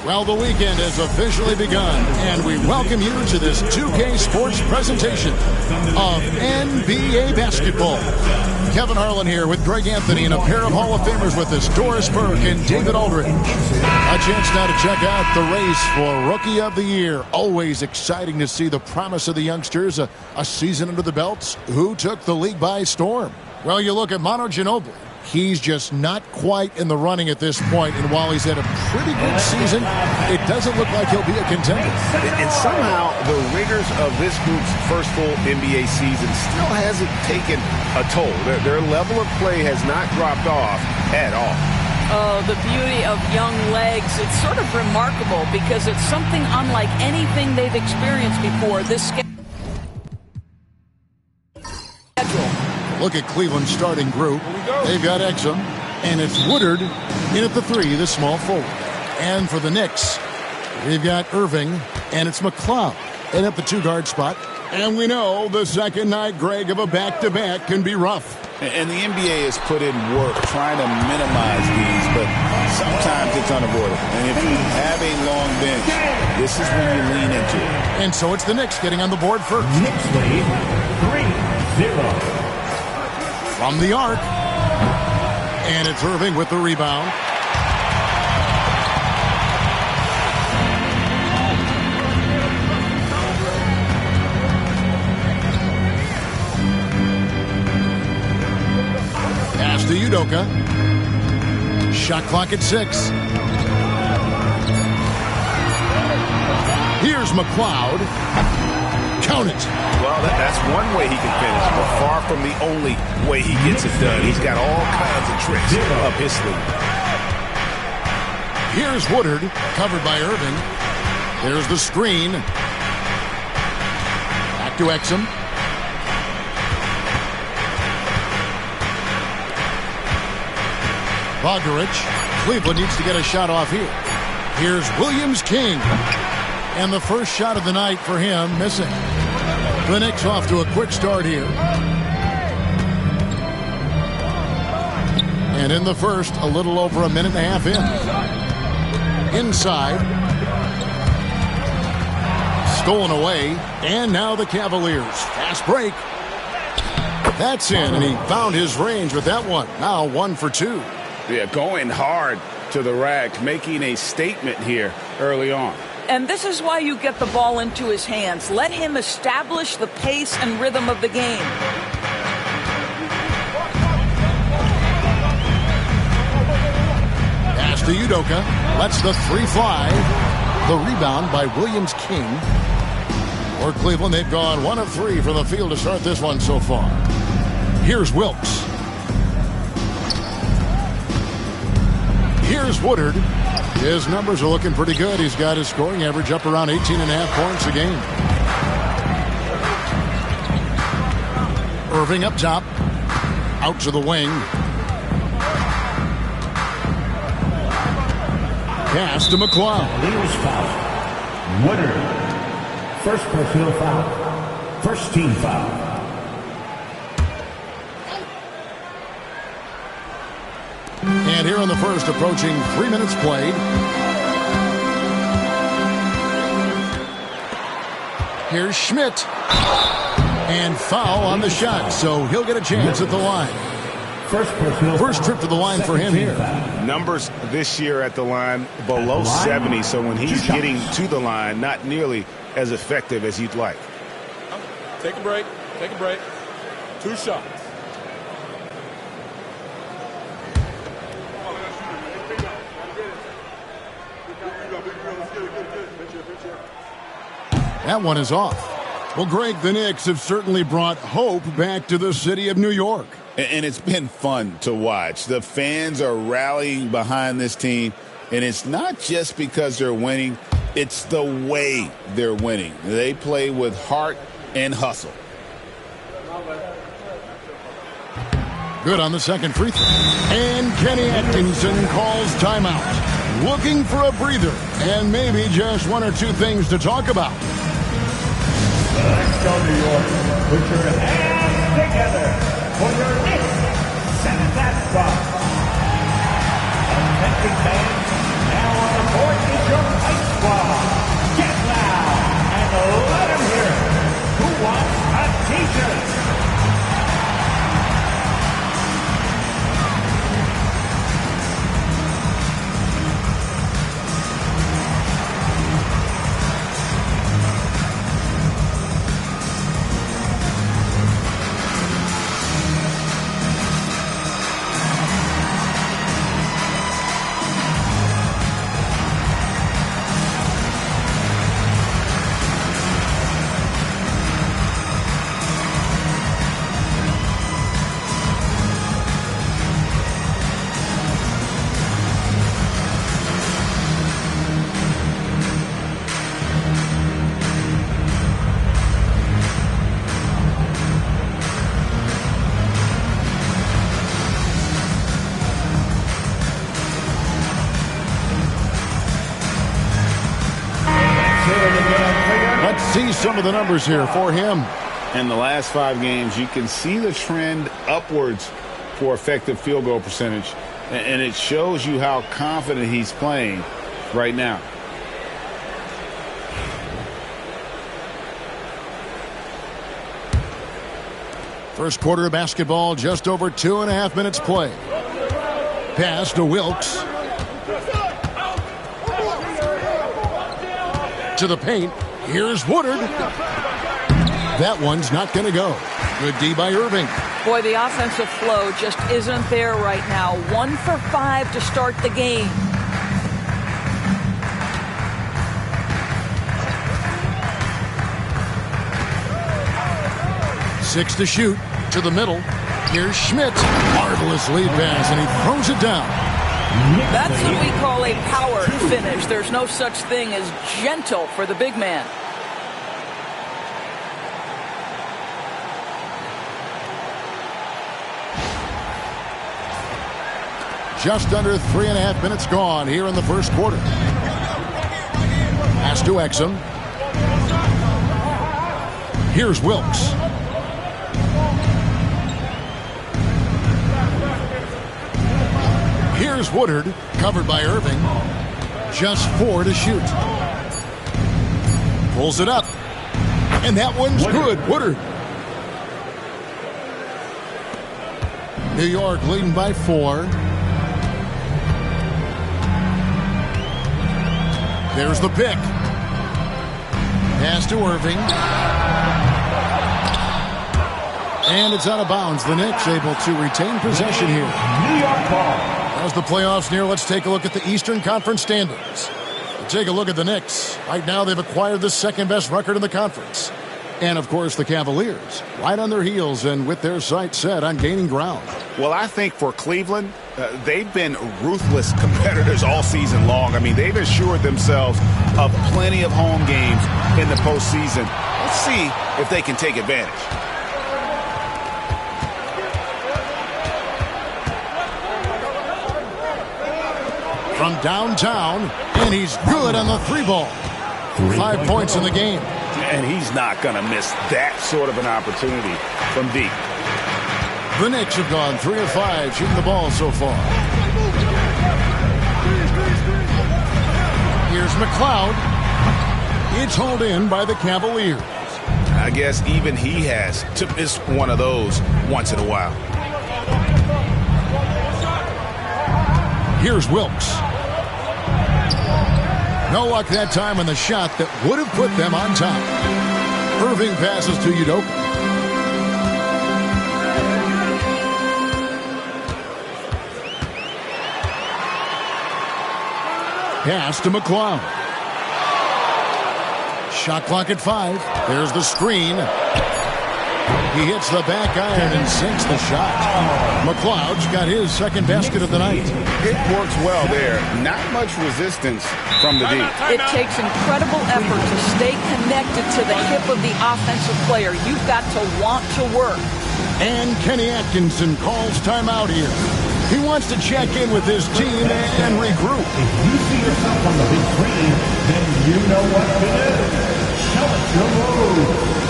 Well, the weekend has officially begun, and we welcome you to this 2K Sports presentation of NBA basketball. Kevin Harlan here with Greg Anthony and a pair of Hall of Famers with us, Doris Burke and David Aldridge. A chance now to check out the race for Rookie of the Year. Always exciting to see the promise of the youngsters, a season under the belts. Who took the league by storm? Well, you look at Manu Ginobili. He's just not quite in the running at this point, and while he's had a pretty good season, it doesn't look like he'll be a contender. And somehow the rigors of this group's first full NBA season still hasn't taken a toll. Their level of play has not dropped off at all. Oh, the beauty of young legs. It's sort of remarkable because it's something unlike anything they've experienced before. This schedule. Look at Cleveland's starting group. They've got Exum, and it's Woodard in at the 3, the small forward. And for the Knicks, they've got Irving, and it's McLeod in at the 2-guard spot. And we know the second night, Greg, of a back-to-back can be rough. And the NBA has put in work trying to minimize these, but sometimes it's unavoidable. And if you have a long bench, this is when you lean into it. And so it's the Knicks getting on the board first. Knicks lead 3-0. From the arc. And it's Irving with the rebound. Pass to Udoka. Shot clock at 6. Here's McLeod. Count it. Well, that's one way he can finish, but far from the only way he gets it done. He's got all kinds of tricks up his sleeve. Here's Woodard, covered by Irving. There's the screen. Back to Exum. Bogdanovich. Cleveland needs to get a shot off here. Here's Williams-King. And the first shot of the night for him, missing. The Knicks off to a quick start here. And in the first, a little over a minute and a half in. Inside. Stolen away. And now the Cavaliers. Fast break. That's in, and he found his range with that one. Now 1 for 2. Yeah, going hard to the rack, making a statement here early on. And this is why you get the ball into his hands. Let him establish the pace and rhythm of the game. Pass to Udoka. Lets the 3 fly. The rebound by Williams-King. For Cleveland, they've gone 1 of 3 from the field to start this one so far. Here's Wilkes. Here's Woodard. His numbers are looking pretty good. He's got his scoring average up around 18.5 points a game. Irving up top. Out to the wing. Pass to McLeod. Leaders foul. Woodard. First personal foul. First team foul. And here in the first, approaching 3 minutes played. Here's Schmidt. And foul on the shot, so he'll get a chance at the line. First trip to the line for him here. Numbers this year at the line below 70, so when he's getting to the line, not nearly as effective as you'd like. Take a break. Take a break. 2 shots. That one is off. Well, Greg, the Knicks have certainly brought hope back to the city of New York. And it's been fun to watch. The fans are rallying behind this team, and it's not just because they're winning. It's the way they're winning. They play with heart and hustle. Good on the second free throw. And Kenny Atkinson calls timeout. Looking for a breather and maybe just 1 or 2 things to talk about. Let's go, New York. Put your hands together for your Knicks. Set that spot. Attempting fans now on the court is your see some of the numbers here for him. In the last 5 games, you can see the trend upwards for effective field goal percentage. And it shows you how confident he's playing right now. First quarter of basketball, just over 2.5 minutes play. Pass to Wilkes. To the paint. Here's Woodard. That one's not going to go. Good D by Irving. Boy, the offensive flow just isn't there right now. 1 for 5 to start the game. Six to shoot. To the middle. Here's Schmidt. Marvelous lead pass, and he throws it down. That's what we call a power finish. There's no such thing as gentle for the big man. Just under 3.5 minutes gone here in the first quarter. Pass to Exum. Here's Wilkes. Here's Woodard, covered by Irving. Just 4 to shoot. Pulls it up. And that one's good. Woodard. New York leading by 4. There's the pick. Pass to Irving. And it's out of bounds. The Knicks able to retain possession here. New York ball. As the playoffs near, let's take a look at the Eastern Conference standings. We'll take a look at the Knicks. Right now, they've acquired the second-best record in the conference. And, of course, the Cavaliers, right on their heels and with their sights set on gaining ground. Well, I think for Cleveland, they've been ruthless competitors all season long. I mean, they've assured themselves of plenty of home games in the postseason. Let's see if they can take advantage. From downtown, and he's good on the 3-ball. 5 points in the game. And he's not going to miss that sort of an opportunity from deep. The Knicks have gone 3 of 5 shooting the ball so far. Here's McLeod. It's hauled in by the Cavaliers. I guess even he has to miss one of those once in a while. Here's Wilkes. No luck that time on the shot that would have put them on top. Irving passes to Udoka. Pass to McLeod. Shot clock at 5. There's the screen. He hits the back iron and sinks the shot. McLeod's got his second basket of the night. It works well there. Not much resistance from the D. It takes incredible effort to stay connected to the hip of the offensive player. You've got to want to work. And Kenny Atkinson calls timeout here. He wants to check in with his team and regroup. If you see yourself on the big screen, then you know what to do. Show us your move.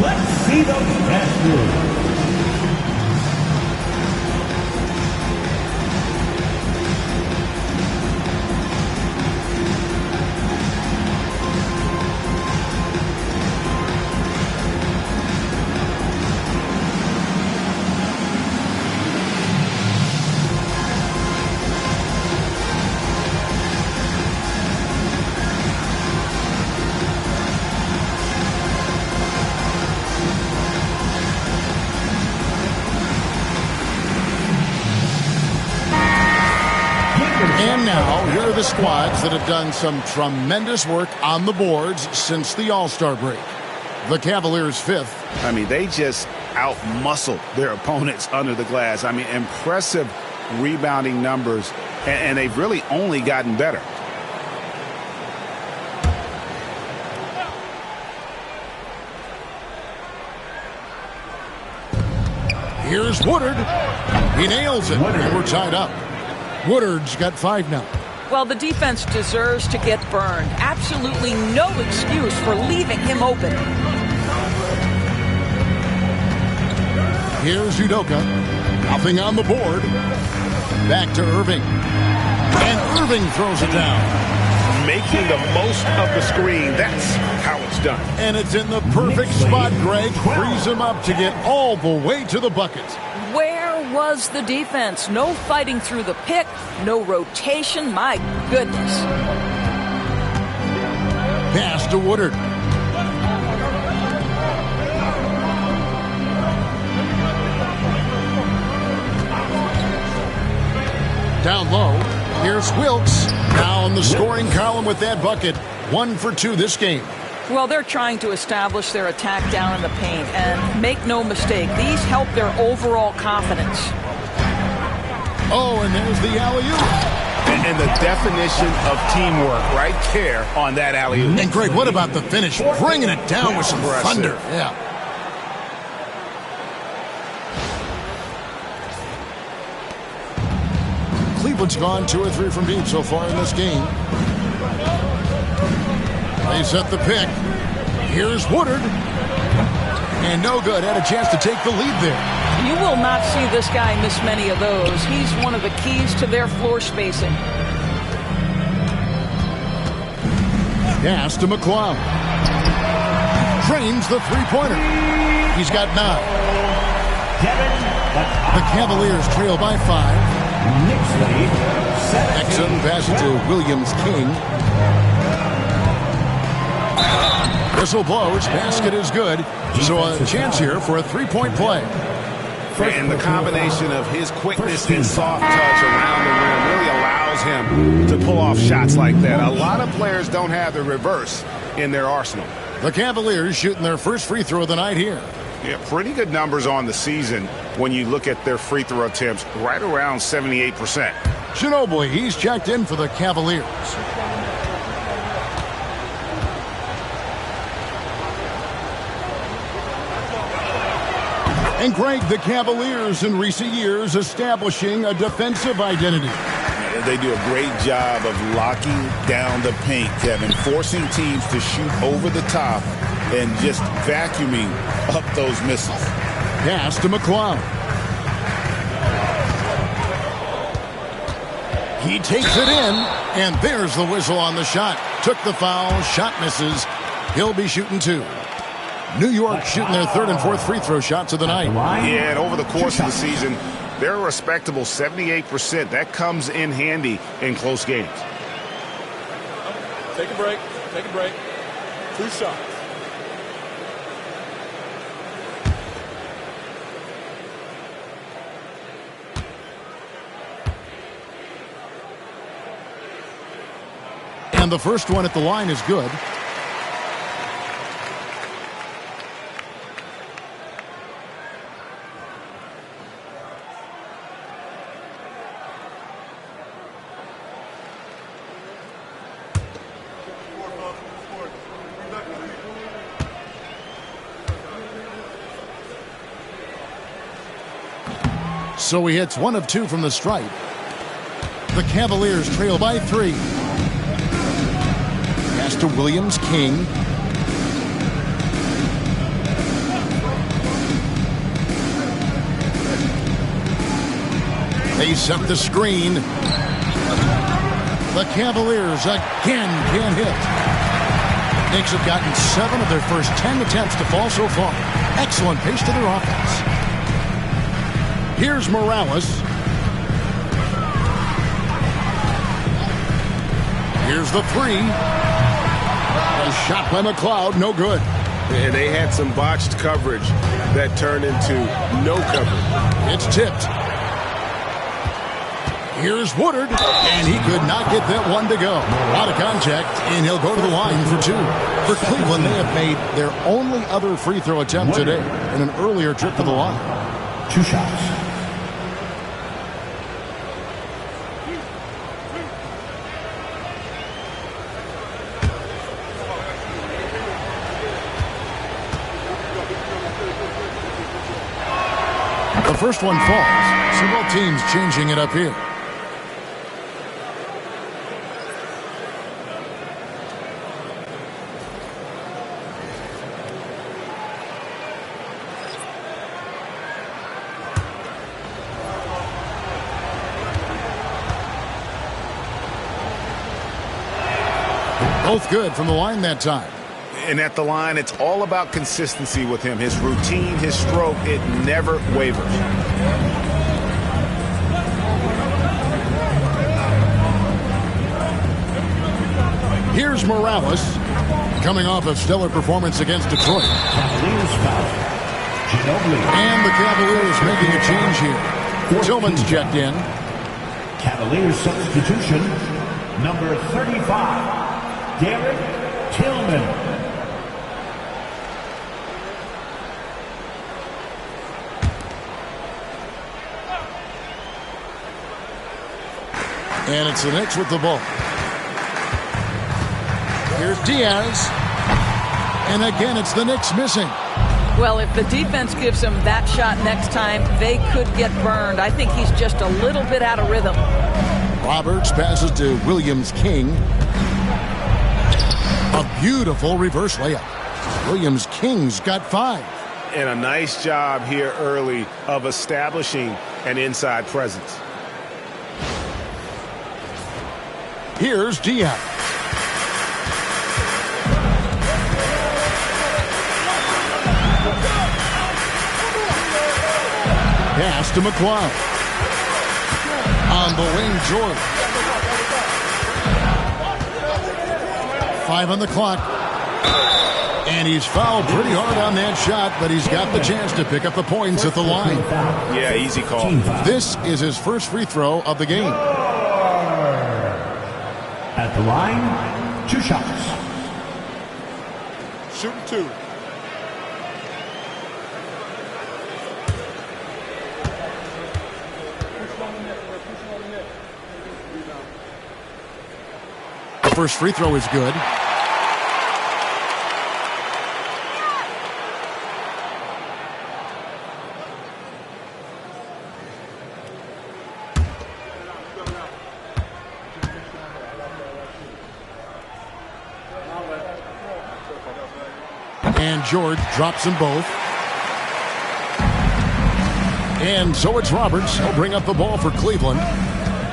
Let's see those best moves. And now, here are the squads that have done some tremendous work on the boards since the All-Star break. The Cavaliers 5th. I mean, they just out-muscle their opponents under the glass. I mean, impressive rebounding numbers, and they've really only gotten better. Here's Woodard. He nails it, and we're tied up. Woodard's got 5 now. Well, the defense deserves to get burned. Absolutely no excuse for leaving him open. Here's Udoka. Nothing on the board. Back to Irving. And Irving throws it down. Making the most of the screen. That's how it's done. And it's in the perfect spot, Greg. Frees him up to get all the way to the bucket. Where was the defense? No fighting through the pick, no rotation. My goodness. Pass to Woodard. Down low. Here's Wilkes. Now in the scoring column with that bucket. 1 for 2 this game. Well, they're trying to establish their attack down in the paint. And make no mistake, these help their overall confidence. Oh, and there's the alley-oop. And the definition of teamwork right there on that alley-oop. And Greg, what about the finish? Bringing it down with some thunder. Yeah. Cleveland's gone 2 or 3 from deep so far in this game. They set the pick. Here's Woodard. And no good. Had a chance to take the lead there. You will not see this guy miss many of those. He's one of the keys to their floor spacing. Pass to McClung. Drains the three-pointer. He's got 9. The Cavaliers trail by 5. Excellent pass to Williams-King. Whistle blows. Basket is good. So a chance here for a 3-point play. And the combination of his quickness and soft touch around the rim really allows him to pull off shots like that. A lot of players don't have the reverse in their arsenal. The Cavaliers shooting their first free throw of the night here. Yeah, pretty good numbers on the season when you look at their free throw attempts, right around 78%. Ginobili, he's checked in for the Cavaliers. And Greg, the Cavaliers in recent years establishing a defensive identity. They do a great job of locking down the paint, Kevin, forcing teams to shoot over the top and just vacuuming up those misses. Pass to McClung. He takes it in, and there's the whistle on the shot. Took the foul, shot misses. He'll be shooting 2. New York shooting their 3rd and 4th free throw shots of the night. Yeah, and over the course of the season, they're a respectable 78%. That comes in handy in close games. Take a break. Take a break. 2 shots. And the first one at the line is good. So he hits 1 of 2 from the stripe. The Cavaliers trail by 3. Pass to Williams-King. They set the screen. The Cavaliers again can't hit. Knicks have gotten 7 of their first 10 attempts to fall so far. Excellent pace to their offense. Here's Morales. Here's the 3. A shot by McLeod, no good. And they had some botched coverage that turned into no coverage. It's tipped. Here's Woodard, and he could not get that one to go. A lot of contact, and he'll go to the line for two. For Cleveland, they have made their only other free throw attempt today in an earlier trip to the line. 2 shots. The first one falls. So both teams changing it up here. Both good from the line that time. And at the line, it's all about consistency with him. His routine, his stroke, it never wavers. Here's Morales, coming off a stellar performance against Detroit. Cavaliers foul. Ginobili. And the Cavaliers making a change here. Tillman's checked in. Cavaliers substitution. Number 35, Derek Tillman. And it's the Knicks with the ball. Here's Diaz. And again, it's the Knicks missing. Well, if the defense gives him that shot next time, they could get burned. I think he's just a little bit out of rhythm. Roberts passes to Williams-King. A beautiful reverse layup. Williams-King's got 5. And a nice job here early of establishing an inside presence. Here's Diaz. Pass to McCloud. On the wing, Jordan. 5 on the clock. And he's fouled pretty hard on that shot, but he's got the chance to pick up the points at the line. Yeah, easy call. This is his first free throw of the game. At the line, 2 shots. Shooting 2. The first free throw is good. And George drops them both. And so it's Roberts. He'll bring up the ball for Cleveland.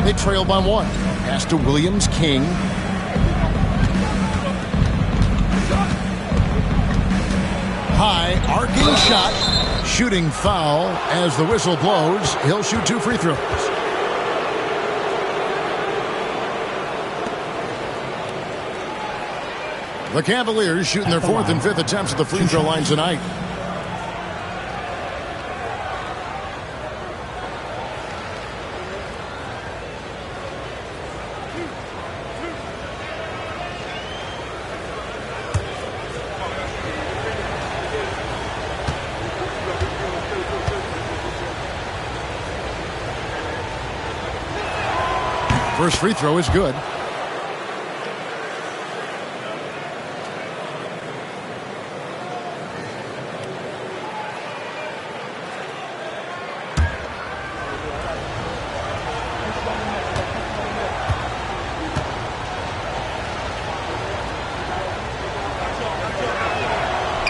They trail by 1. Pass to Williams-King. High, arcing shot. Shooting foul as the whistle blows. He'll shoot 2 free throws. The Cavaliers shooting their 4th and 5th attempts at the free throw line tonight. First free throw is good.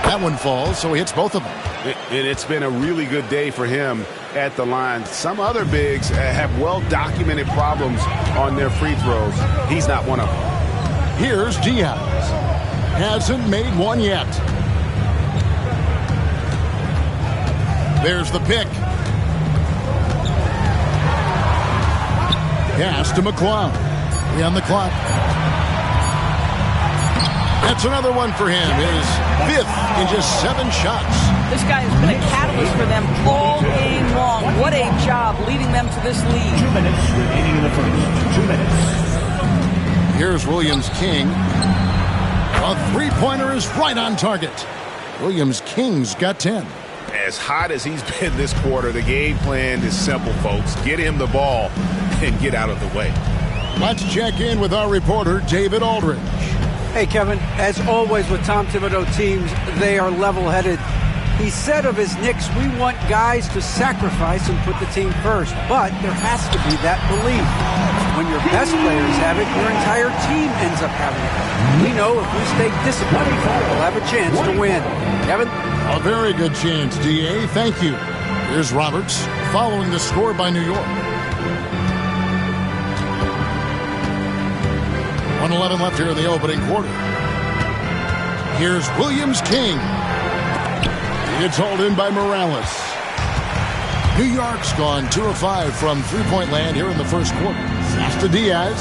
That one falls, so he hits both of them. And it's been a really good day for him at the line. Some other bigs have well-documented problems on their free throws. He's not one of them. Here's Diaz. Hasn't made one yet. There's the pick. Pass to McCloud. On the clock. That's another one for him. His 5th in just 7 shots. This guy has been a catalyst for them all game long. What a job leading them to this lead. 2 minutes remaining in the first. 2 minutes. Here's Williams-King. A three-pointer is right on target. Williams-King's got 10. As hot as he's been this quarter, the game plan is simple, folks. Get him the ball and get out of the way. Let's check in with our reporter, David Aldridge. Hey, Kevin, as always with Tom Thibodeau teams, they are level-headed. He said of his Knicks, we want guys to sacrifice and put the team first, but there has to be that belief. When your best players have it, your entire team ends up having it. We know if we stay disciplined, we'll have a chance to win. Kevin? A very good chance, D.A. Thank you. Here's Roberts following the score by New York. 1:11 left here in the opening quarter. Here's Williams-King. It's hauled in by Morales. New York's gone 2 of 5 from three-point land here in the first quarter. Pass to Diaz.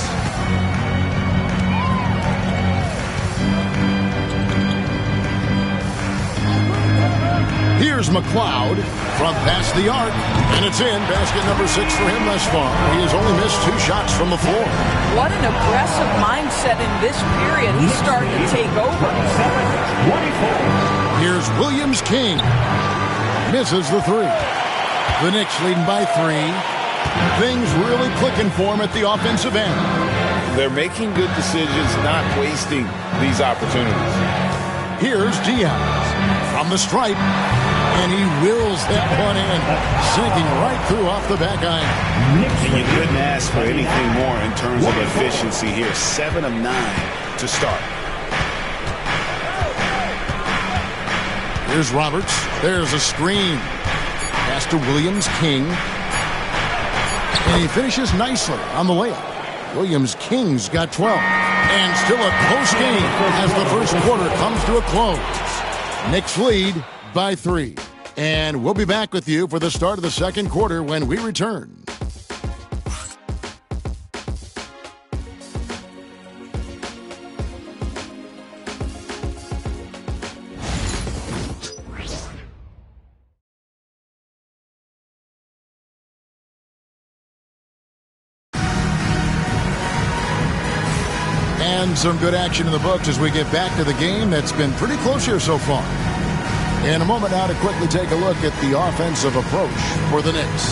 Here's McLeod from past the arc, and it's in. Basket number 6 for him thus far. He has only missed 2 shots from the floor. What an aggressive mindset in this period. He's starting to take over. 24. Here's Williams-King. Misses the 3. The Knicks leading by 3. Things really clicking for him at the offensive end. They're making good decisions, not wasting these opportunities. Here's Diaz from the stripe, and he wills that one in, sinking right through off the back iron. And you couldn't ask for anything more in terms of efficiency here. 7 of 9 to start. Here's Roberts. There's a screen. Pass to Williams-King. And he finishes nicely on the layup. Williams-King's got 12. And still a close game as the first quarter comes to a close. Knicks lead by 3. And we'll be back with you for the start of the second quarter when we return. And some good action in the books as we get back to the game that's been pretty close here so far. In a moment now to quickly take a look at the offensive approach for the Knicks.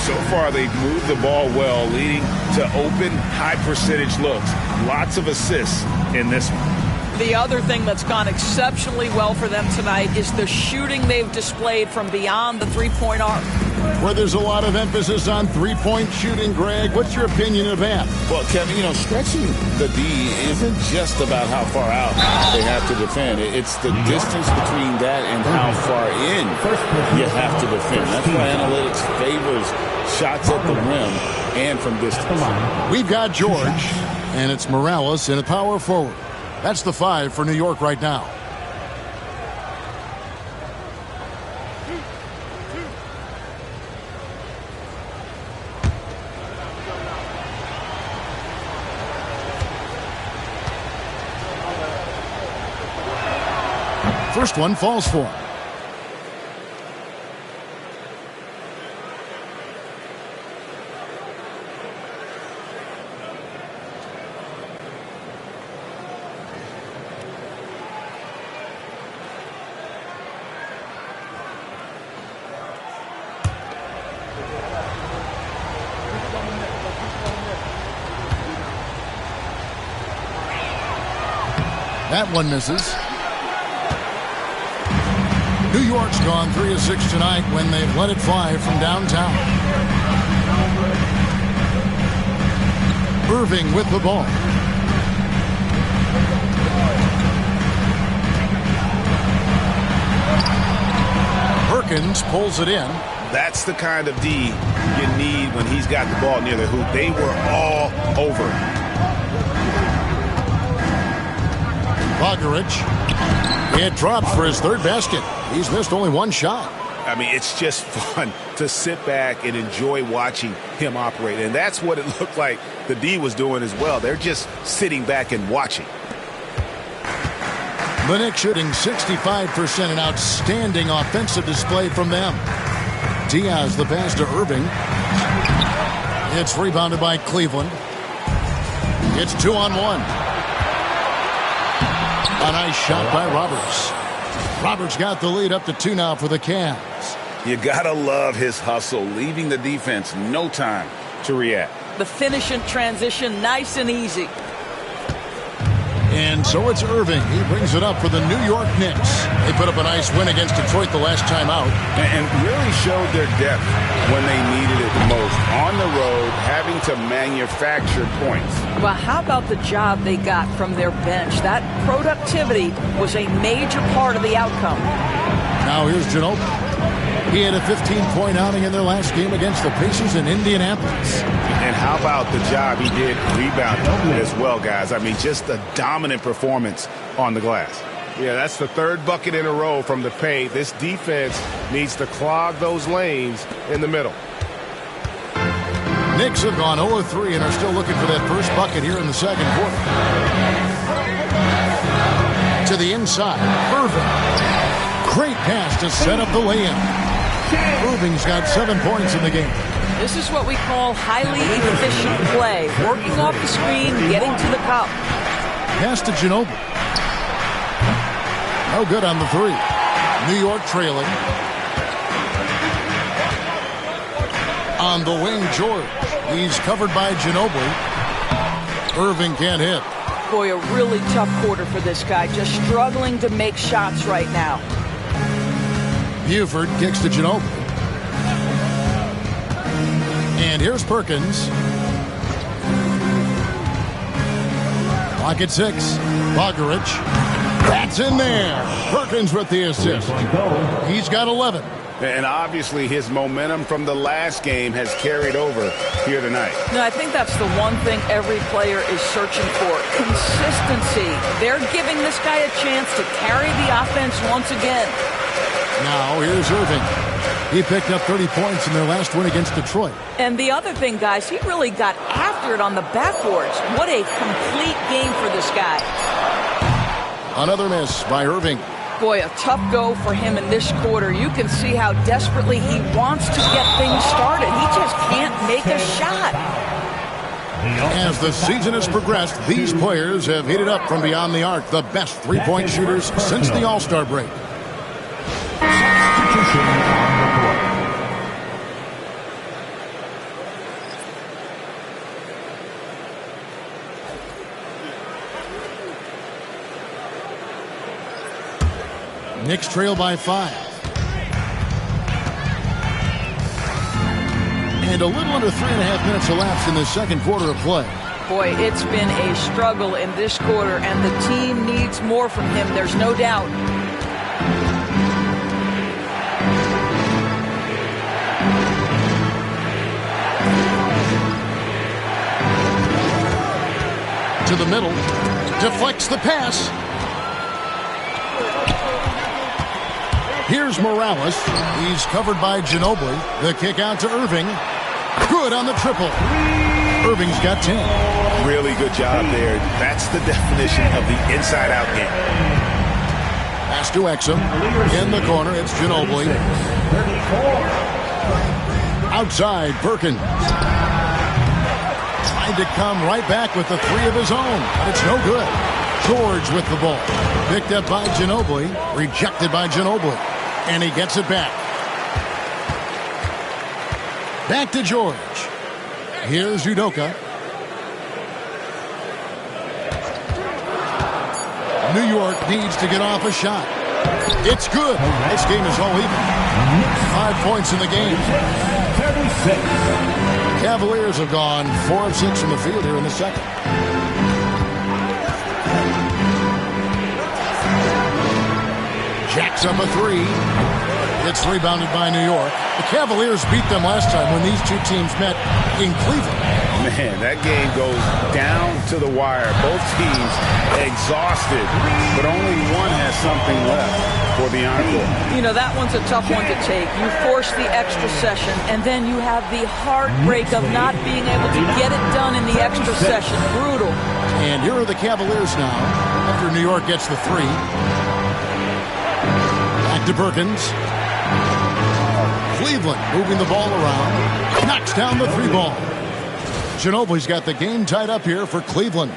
So far, they've moved the ball well, leading to open, high-percentage looks. Lots of assists in this one. The other thing that's gone exceptionally well for them tonight is the shooting they've displayed from beyond the three-point arc. Where there's a lot of emphasis on three-point shooting, Greg. What's your opinion of that? Well, Kevin, stretching the D isn't just about how far out they have to defend. It's the distance between that and how far in you have to defend. That's why analytics favors shots at the rim and from distance. We've got George, and it's Morales in a power forward. That's the 5 for New York right now. First one falls for him. That one misses. New York's gone 3 of 6 tonight when they've let it fly from downtown. Irving with the ball. Perkins pulls it in. That's the kind of D you need when he's got the ball near the hoop. They were all over. Bogaric. It drops for his 3rd basket. He's missed only 1 shot. I mean, it's just fun to sit back and enjoy watching him operate. And that's what it looked like the D was doing as well. They're just sitting back and watching. The Knicks shooting 65%, an outstanding offensive display from them. Diaz the pass to Irving. It's rebounded by Cleveland. It's 2-on-1. A nice shot by Roberts. Roberts got the lead up to 2 now for the Cavs. You gotta love his hustle, leaving the defense no time to react. The finish in transition, nice and easy. And so it's Irving. He brings it up for the New York Knicks. They put up a nice win against Detroit the last time out. And really showed their depth when they needed it the most. On the road, having to manufacture points. Well, how about the job they got from their bench? That productivity was a major part of the outcome. Now here's Ginobili. He had a 15-point outing in their last game against the Pacers in Indianapolis. And how about the job he did rebounding as well, guys? I mean, just a dominant performance on the glass. Yeah, that's the 3rd bucket in a row from the paint. This defense needs to clog those lanes in the middle. Knicks have gone 0-3 and are still looking for that first bucket here in the second quarter. To the inside, Irving. Great pass to set up the lay-in. Irving's got 7 points in the game. This is what we call highly efficient play. Working off the screen, getting to the cup. Pass to Ginobili. No good on the 3. New York trailing. On the wing, George. He's covered by Ginobili. Irving can't hit. Boy, a really tough quarter for this guy. Just struggling to make shots right now. Buford kicks to Ginobili. And here's Perkins. Clock at 6. Bogaric. That's in there. Perkins with the assist. He's got 11. And obviously his momentum from the last game has carried over here tonight. No, I think that's the one thing every player is searching for. Consistency. They're giving this guy a chance to carry the offense once again. Now here's Irving. He picked up 30 points in their last win against Detroit. And the other thing, guys, he really got after it on the backboards. What a complete game for this guy. Another miss by Irving. Boy, a tough go for him in this quarter. You can see how desperately he wants to get things started. He just can't make a shot. As the season has progressed, these players have hit it up from beyond the arc. The best three-point shooters since the All-Star break. Knicks trail by 5. And a little under 3.5 minutes elapsed in the second quarter of play. Boy, it's been a struggle in this quarter, and the team needs more from him. There's no doubt. To the middle. Deflects the pass. Here's Morales. He's covered by Ginobili. The kick out to Irving. Good on the triple. Irving's got 10. Really good job there. That's the definition of the inside-out game. Pass to Exum. In the corner, it's Ginobili. Outside, Perkins. Trying to come right back with the 3 of his own, but it's no good. George with the ball. Picked up by Ginobili. Rejected by Ginobili. And he gets it back. Back to George. Here's Udoka. New York needs to get off a shot. It's good. This game is all even. 5 points in the game. Cavaliers have gone 4 of 6 from the field here in the second. Jacks up a 3. It's rebounded by New York. The Cavaliers beat them last time when these two teams met in Cleveland. Man, that game goes down to the wire. Both teams exhausted, but only one has something left for the encore. You know, that one's a tough one to take. You force the extra session, and then you have the heartbreak of not being able to get it done in the extra session. Brutal. And here are the Cavaliers now after New York gets the three. Back to Perkins. Cleveland moving the ball around. Knocks down the three ball. Ginobili's got the game tied up here for Cleveland.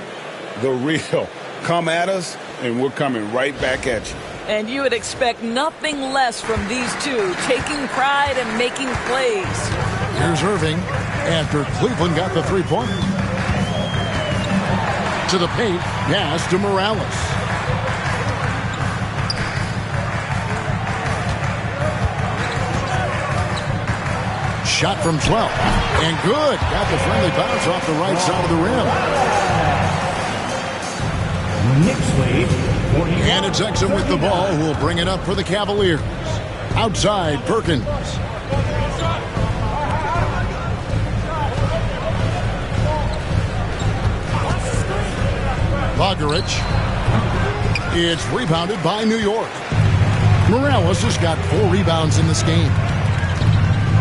The real come at us, and we're coming right back at you. And you would expect nothing less from these two, taking pride and making plays. Here's Irving after Cleveland got the three-point. To the paint, pass to Morales. Shot from 12. And good. Got the friendly bounce off the right side of the rim. And it's Exum with the ball, who will bring it up for the Cavaliers. Outside, Perkins. Bogdarich. It's rebounded by New York. Morales has got 4 rebounds in this game.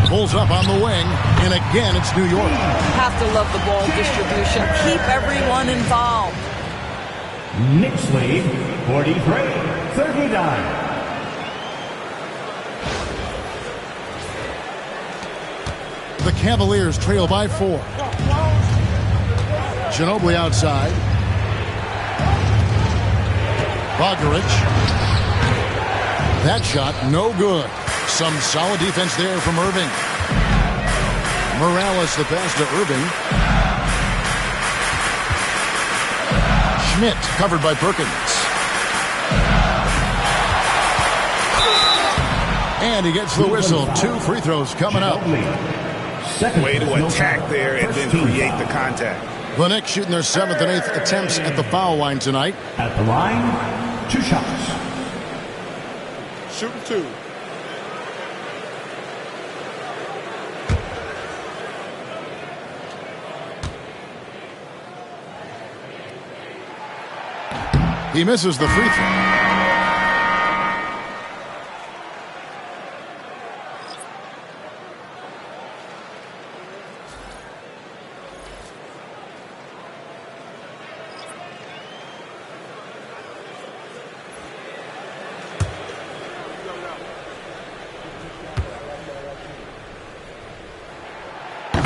Pulls up on the wing, and again it's New York. Have to love the ball distribution. Keep everyone involved. Knicks lead 43-39. The Cavaliers trail by 4. Ginobili outside. Bogdarich. That shot no good. Some solid defense there from Irving. Morales the pass to Irving. Schmidt covered by Perkins. And he gets the whistle. 2 free throws coming up. Way to attack there and then create the contact. The Knicks shooting their 7th and 8th attempts at the foul line tonight. At the line, 2 shots. Shooting 2. He misses the free throw.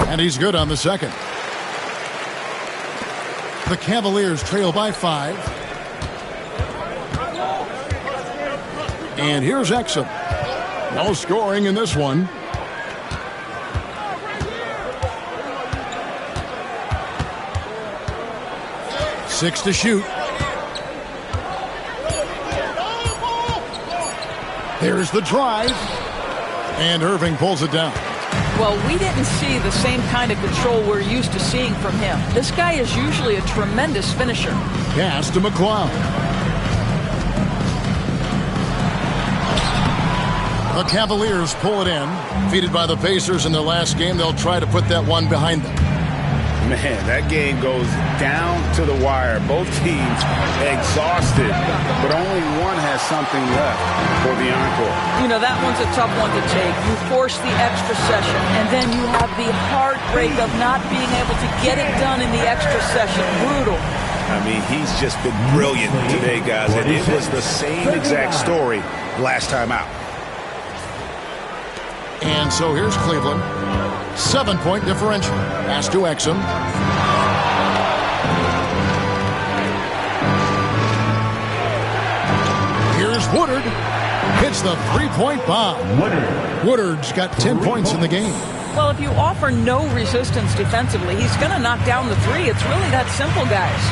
And he's good on the second. The Cavaliers trail by 5. And here's Exum. No scoring in this one. Six to shoot. There's the drive. And Irving pulls it down. Well, we didn't see the same kind of control we're used to seeing from him. This guy is usually a tremendous finisher. Pass to McCloud. The Cavaliers pull it in. Defeated by the Pacers in their last game, they'll try to put that one behind them. Man, that game goes down to the wire. Both teams exhausted, but only one has something left for the encore. You know, that one's a tough one to take. You force the extra session, and then you have the heartbreak of not being able to get it done in the extra session. Brutal. I mean, he's just been brilliant today, guys, and it was the same exact story last time out. And so here's Cleveland. 7-point differential. Pass to Exum. Here's Woodard. Hits the three-point bomb. Woodard's got 10 points in the game. Well, if you offer no resistance defensively, he's going to knock down the three. It's really that simple, guys.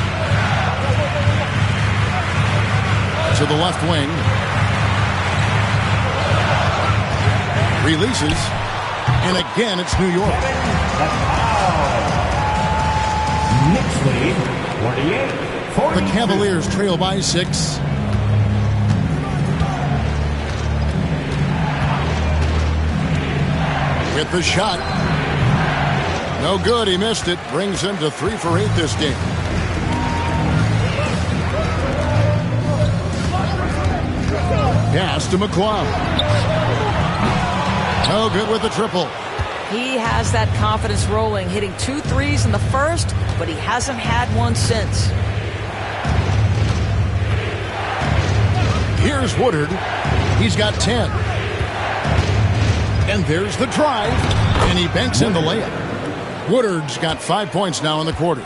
To the left wing. Releases. And again, it's New York. Knicks lead 48-40. The Cavaliers trail by 6. With the shot. No good. He missed it. Brings him to 3 for 8 this game. to McCloud. No good with the triple. He has that confidence rolling, hitting 2 threes in the first, but he hasn't had one since. Here's Woodard. He's got 10. And there's the drive. And he banks in the layup. Woodard's got 5 points now in the quarter.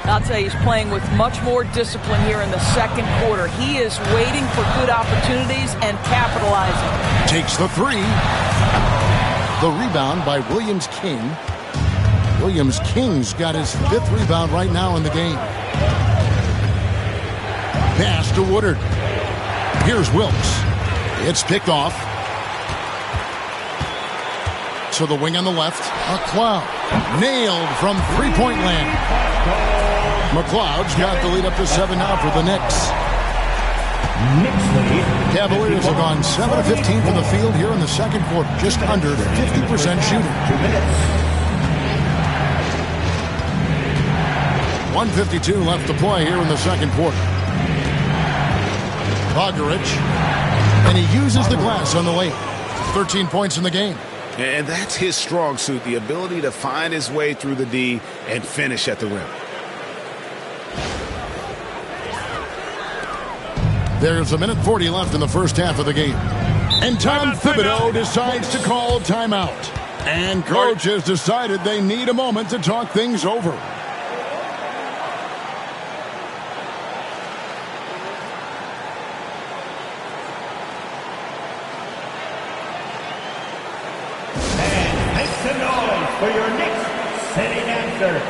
I'll tell you, he's playing with much more discipline here in the second quarter. He is waiting for good opportunities and capitalizing. Takes the three. The rebound by Williams-King. Williams-King's got his 5th rebound right now in the game. Pass to Woodard. Here's Wilkes. It's picked off. To the wing on the left. McCloud. Nailed from three-point land. McCloud's got the lead up to 7 now for the Knicks. Cavaliers have gone 7 of 15 from the field here in the second quarter. Just under 50% shooting. 1:52 left to play here in the second quarter. Bogdanovich. And he uses the glass on the layup. 13 points in the game. And that's his strong suit, the ability to find his way through the D and finish at the rim. There's 1:40 left in the first half of the game. And Tom Thibodeau decides to call timeout. And coach has decided they need a moment to talk things over. And make some noise for your Knicks sitting answer.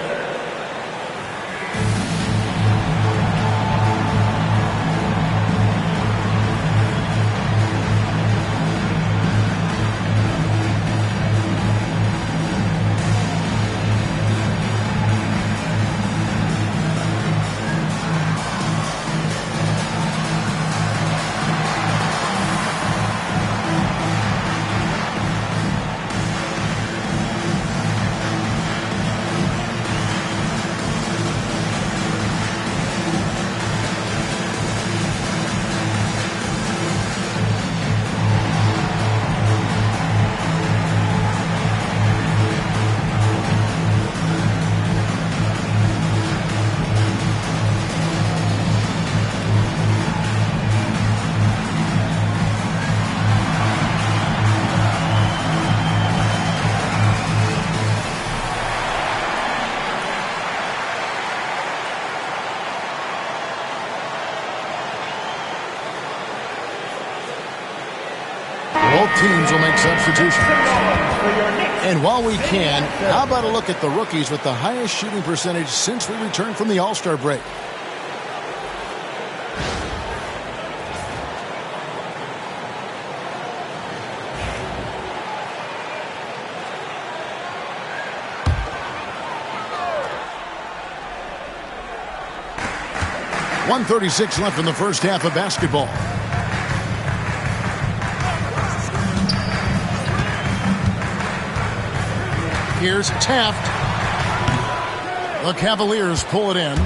Both teams will make substitutions. And while we can, how about a look at the rookies with the highest shooting percentage since we returned from the All-Star break? .136 left in the first half of basketball. Here's Taft. The Cavaliers pull it in.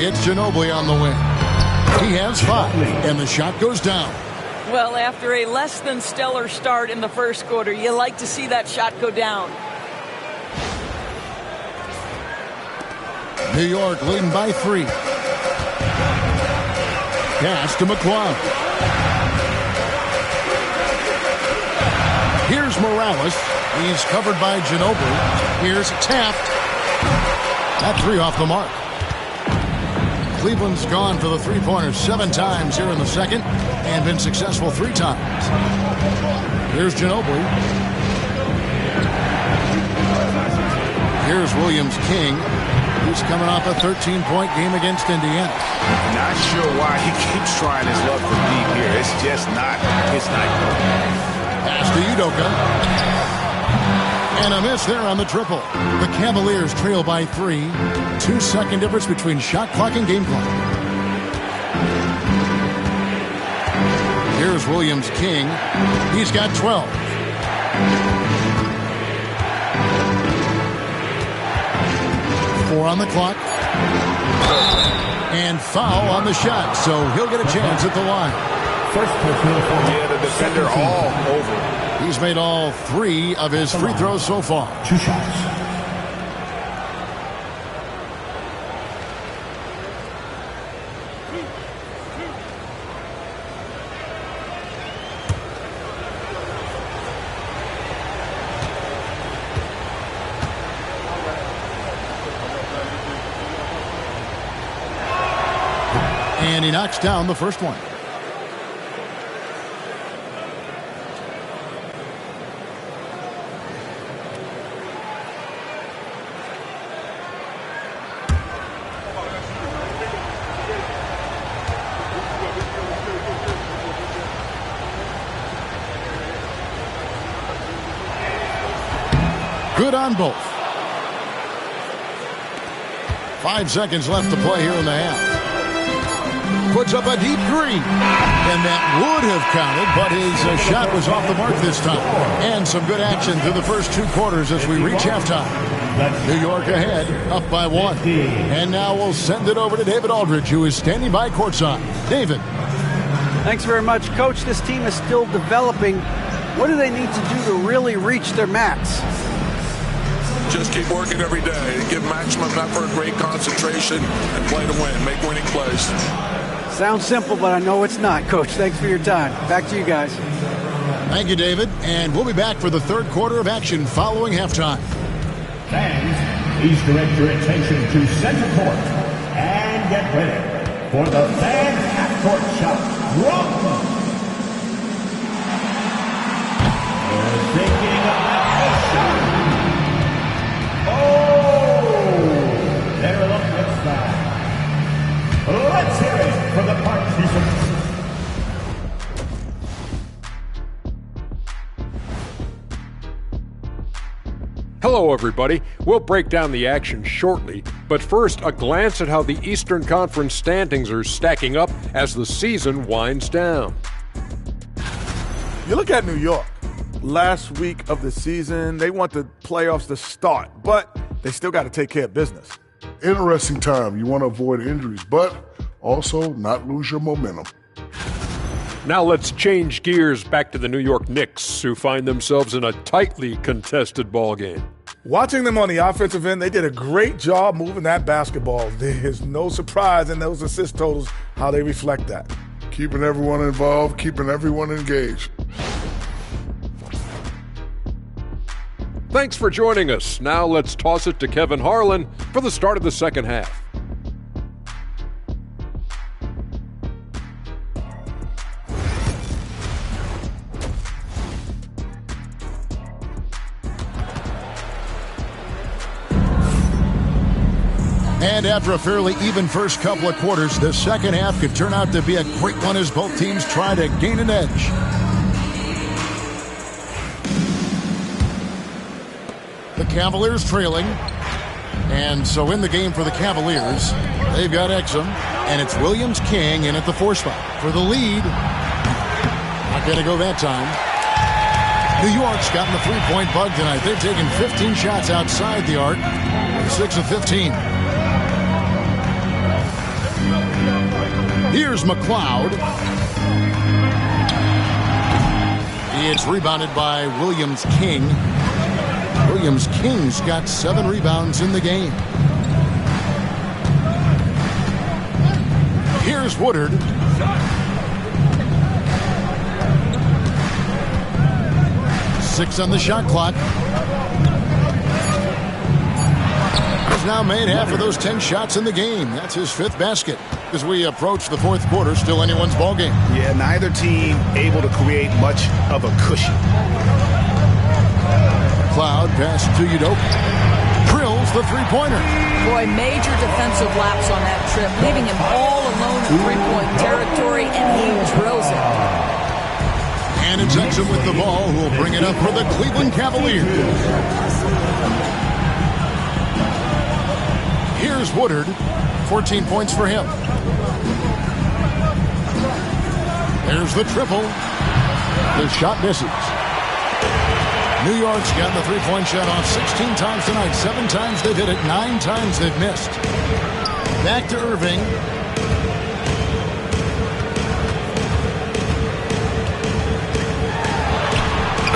It's Ginobili on the wing. He has 5, and the shot goes down. Well, after a less than stellar start in the first quarter, you like to see that shot go down. New York leading by 3. Pass to McCloud. Here's Morales. He's covered by Ginobili. Here's Taft. That 3 off the mark. Cleveland's gone for the three-pointers 7 times here in the second and been successful 3 times. Here's Ginobili. Here's Williams-King. He's coming off a 13-point game against Indiana. Not sure why he keeps trying his luck from deep here. It's just not his night. Pass to Udoka. And a miss there on the triple. The Cavaliers trail by 3. 2-second difference between shot clock and game clock. Here's Williams-King. He's got 12. Four on the clock. And And foul on the shot, so he'll get a chance at the line. First personal foul. Yeah, the defender all over. He's made all 3 of his free throws so far. 2 shots. And he knocks down the first one. Good on both. 5 seconds left to play here in the half. Puts up a deep green. And that would have counted, but his shot was off the mark this time. And some good action through the first 2 quarters as we reach halftime. New York ahead, up by 1. And now we'll send it over to David Aldridge, who is standing by courtside. David. Thanks very much, Coach. This team is still developing. What do they need to do to really reach their max? Just keep working every day. Give maximum effort, great concentration, and play to win. Make winning plays. Sounds simple, but I know it's not, Coach. Thanks for your time. Back to you guys. Thank you, David. And we'll be back for the 3rd quarter of action following halftime. Fans, please direct your attention to center court and get ready for the fan half-court shot. Wrong. They're thinking about the shot. Oh, they're looking at that. Let's hear it for the participants. Hello, everybody. We'll break down the action shortly, but first, a glance at how the Eastern Conference standings are stacking up as the season winds down. You look at New York. Last week of the season, they want the playoffs to start, but they still got to take care of business. Interesting time. You want to avoid injuries, but also not lose your momentum. Now let's change gears back to the New York Knicks, who find themselves in a tightly contested ballgame. Watching them on the offensive end, they did a great job moving that basketball. There's no surprise in those assist totals, how they reflect that. Keeping everyone involved, keeping everyone engaged. Thanks for joining us. Now let's toss it to Kevin Harlan for the start of the second half. And after a fairly even first couple of quarters, the second half could turn out to be a quick one as both teams try to gain an edge. The Cavaliers trailing. And so in the game for the Cavaliers, they've got Exum, and it's Williams-King in at the 4 spot for the lead. Not going to go that time. New York's gotten the three-point bug tonight. They've taken 15 shots outside the arc, 6 of 15. Here's McLeod. It's rebounded by Williams-King. Williams-King's got 7 rebounds in the game. Here's Woodard. Six on the shot clock. He's now made half of those 10 shots in the game. That's his 5th basket. As we approach the 4th quarter, still anyone's ballgame. Yeah, neither team able to create much of a cushion. Cloud pass to Udoka. Drills the three-pointer. Boy, major defensive lapse on that trip, leaving him all alone in three-point territory, and he drills it. And it's Exum with the ball, who will bring it up for the Cleveland Cavaliers. Here's Woodard. 14 points for him. There's the triple. The shot misses. New York's gotten the three-point shot off 16 times tonight. 7 times they've hit it, 9 times they've missed. Back to Irving.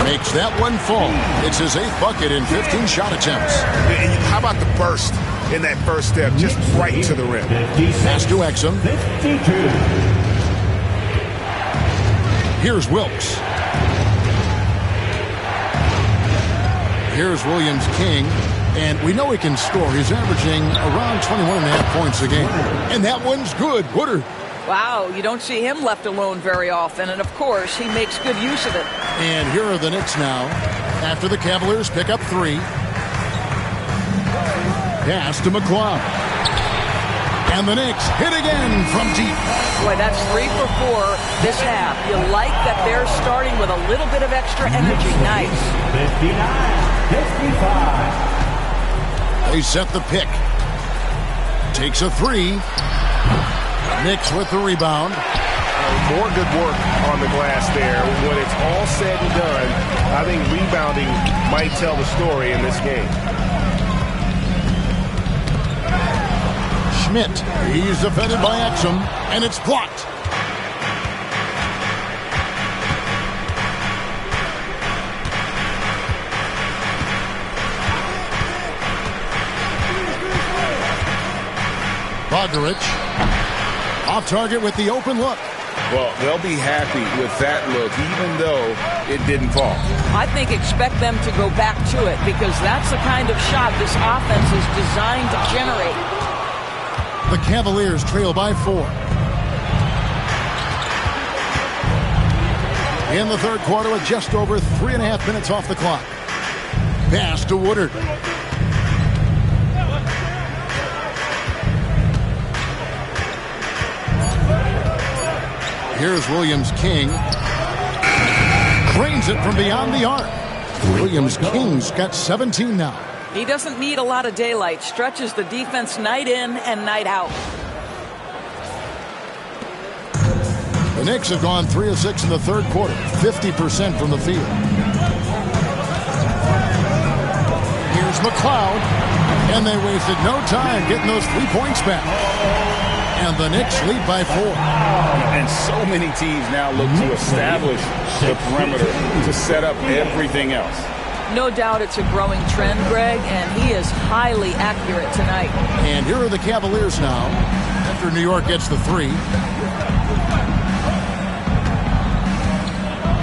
Makes that one fall. It's his 8th bucket in 15 shot attempts. How about the burst in that first step, just right to the rim? Pass to Exum. Here's Wilkes. Here's Williams King. And we know he can score. He's averaging around 21.5 points a game. And that one's good. Woodard. Wow, you don't see him left alone very often. And, of course, he makes good use of it. And here are the Knicks now. After the Cavaliers pick up 3. Pass to McCloud. And the Knicks hit again from deep. Boy, that's 3 for 4 this half. You like that they're starting with a little bit of extra energy. Nice. 59-55. They set the pick. Takes a 3. Knicks with the rebound. More good work on the glass there. When it's all said and done, I think rebounding might tell the story in this game. Schmidt. He's defended by Exum, and it's blocked. Bogdarich off target with the open look. Well, they'll be happy with that look, even though it didn't fall. I think expect them to go back to it because that's the kind of shot this offense is designed to generate. The Cavaliers trail by 4. In the third quarter with just over 3.5 minutes off the clock. Pass to Woodard. Here's Williams King. Drains it from beyond the arc. Williams King's got 17 now. He doesn't need a lot of daylight. Stretches the defense night in and night out. The Knicks have gone 3 of 6 in the third quarter. 50% from the field. Here's McCloud. And they wasted no time getting those 3 points back. And the Knicks lead by 4. And so many teams now look to establish the perimeter to set up everything else. No doubt it's a growing trend, Greg, and he is highly accurate tonight. And here are the Cavaliers now after New York gets the 3.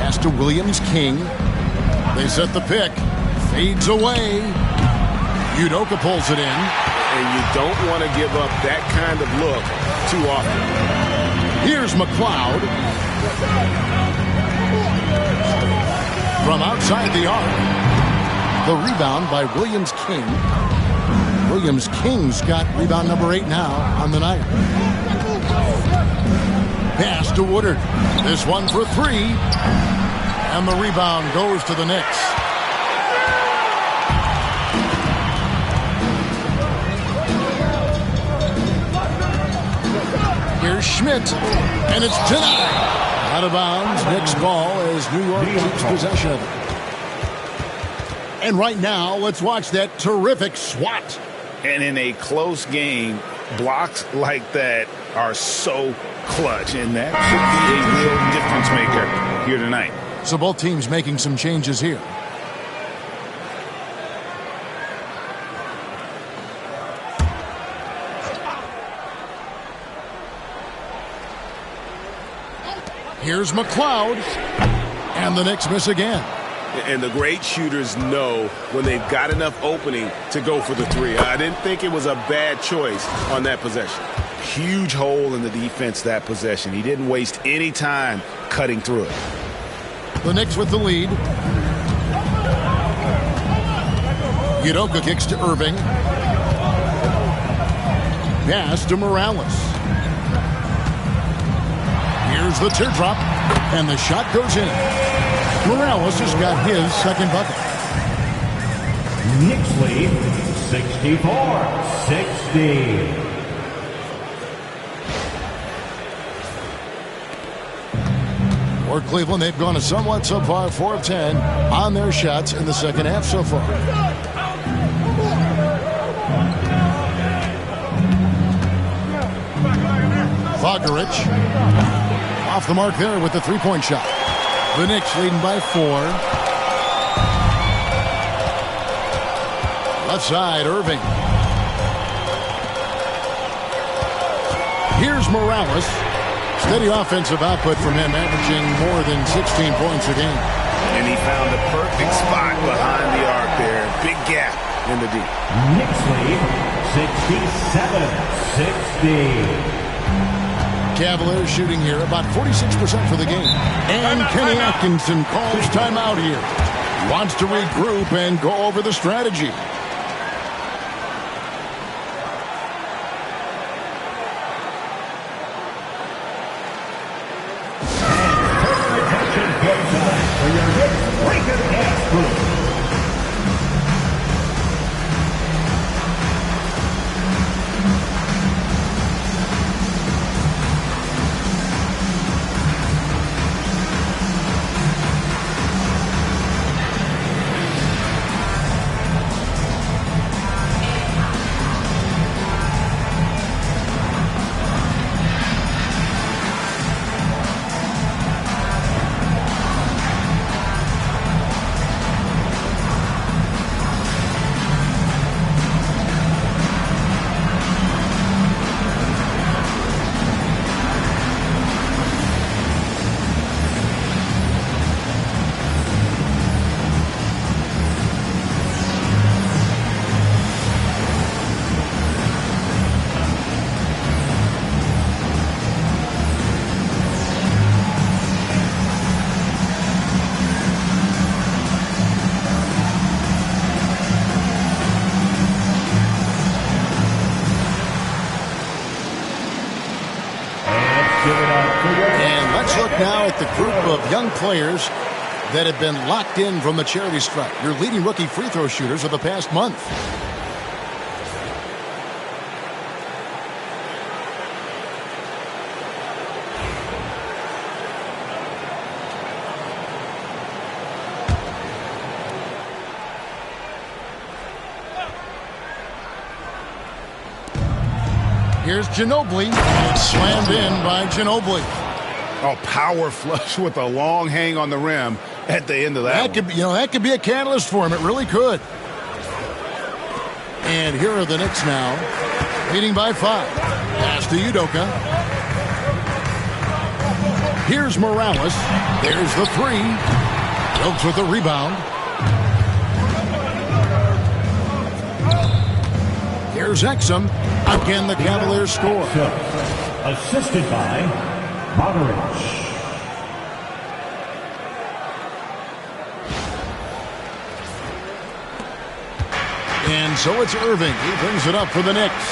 Pass to Williams King. They set the pick. Fades away. Udoka pulls it in. And you don't want to give up that kind of look too often. Here's McCloud. From outside the arc. The rebound by Williams King. Williams King's got rebound number 8 now on the night. Pass to Woodard. This one for 3. And the rebound goes to the Knicks. Here's Schmidt, and it's denied. Out of bounds, Knicks ball as New York keeps possession of it. And right now, let's watch that terrific swat. And in a close game, blocks like that are so clutch, and that could be a real difference maker here tonight. So both teams making some changes here. Here's McCloud, and the Knicks miss again. And the great shooters know when they've got enough opening to go for the 3. I didn't think it was a bad choice on that possession. Huge hole in the defense that possession. He didn't waste any time cutting through it. The Knicks with the lead. Udoka kicks to Irving. Pass to Morales. Here's the teardrop, and the shot goes in. Morales has got his second bucket. Knicks lead 64-60. For Cleveland, they've gone a somewhat subpar 4 of 10 on their shots in the second half so far. Bogdarich off the mark there with the 3-point shot. The Knicks leading by 4. Left side, Irving. Here's Morales. Steady offensive output from him, averaging more than 16 points a game. And he found the perfect spot behind the arc there. Big gap in the deep. Knicks lead 67-60. Cavaliers shooting here about 46% for the game. And Kenny Atkinson calls timeout here. Wants to regroup and go over the strategy. And let's look now at the group of young players that have been locked in from the charity stripe. Your leading rookie free throw shooters of the past month. Here's Ginobili. Slammed in by Ginobili. Oh, power flush with a long hang on the rim at the end of that. That could be a catalyst for him. It really could. And here are the Knicks now, leading by 5. Pass to Udoka. Here's Morales. There's the 3. Wilkes with the rebound. Here's Exum. Again, the Cavaliers score. Assisted by Modric. And so it's Irving. He brings it up for the Knicks.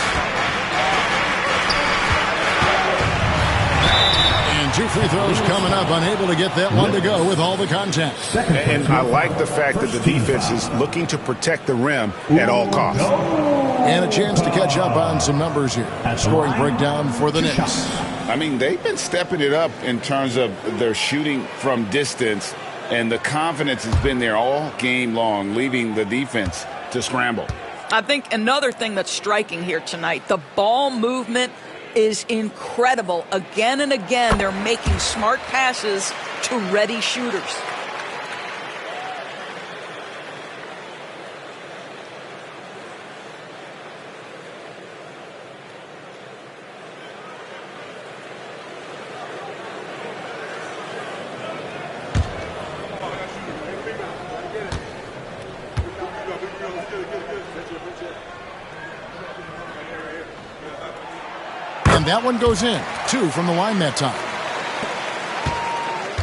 And 2 free throws coming up. Unable to get that one to go with all the contact. And I like the fact that the defense is looking to protect the rim at all costs. And a chance to catch up on some numbers here. Scoring breakdown for the Knicks. I mean, they've been stepping it up in terms of their shooting from distance, and the confidence has been there all game long, leaving the defense to scramble. I think another thing that's striking here tonight, the ball movement is incredible. Again and again, they're making smart passes to ready shooters. And that one goes in. 2 from the line that time.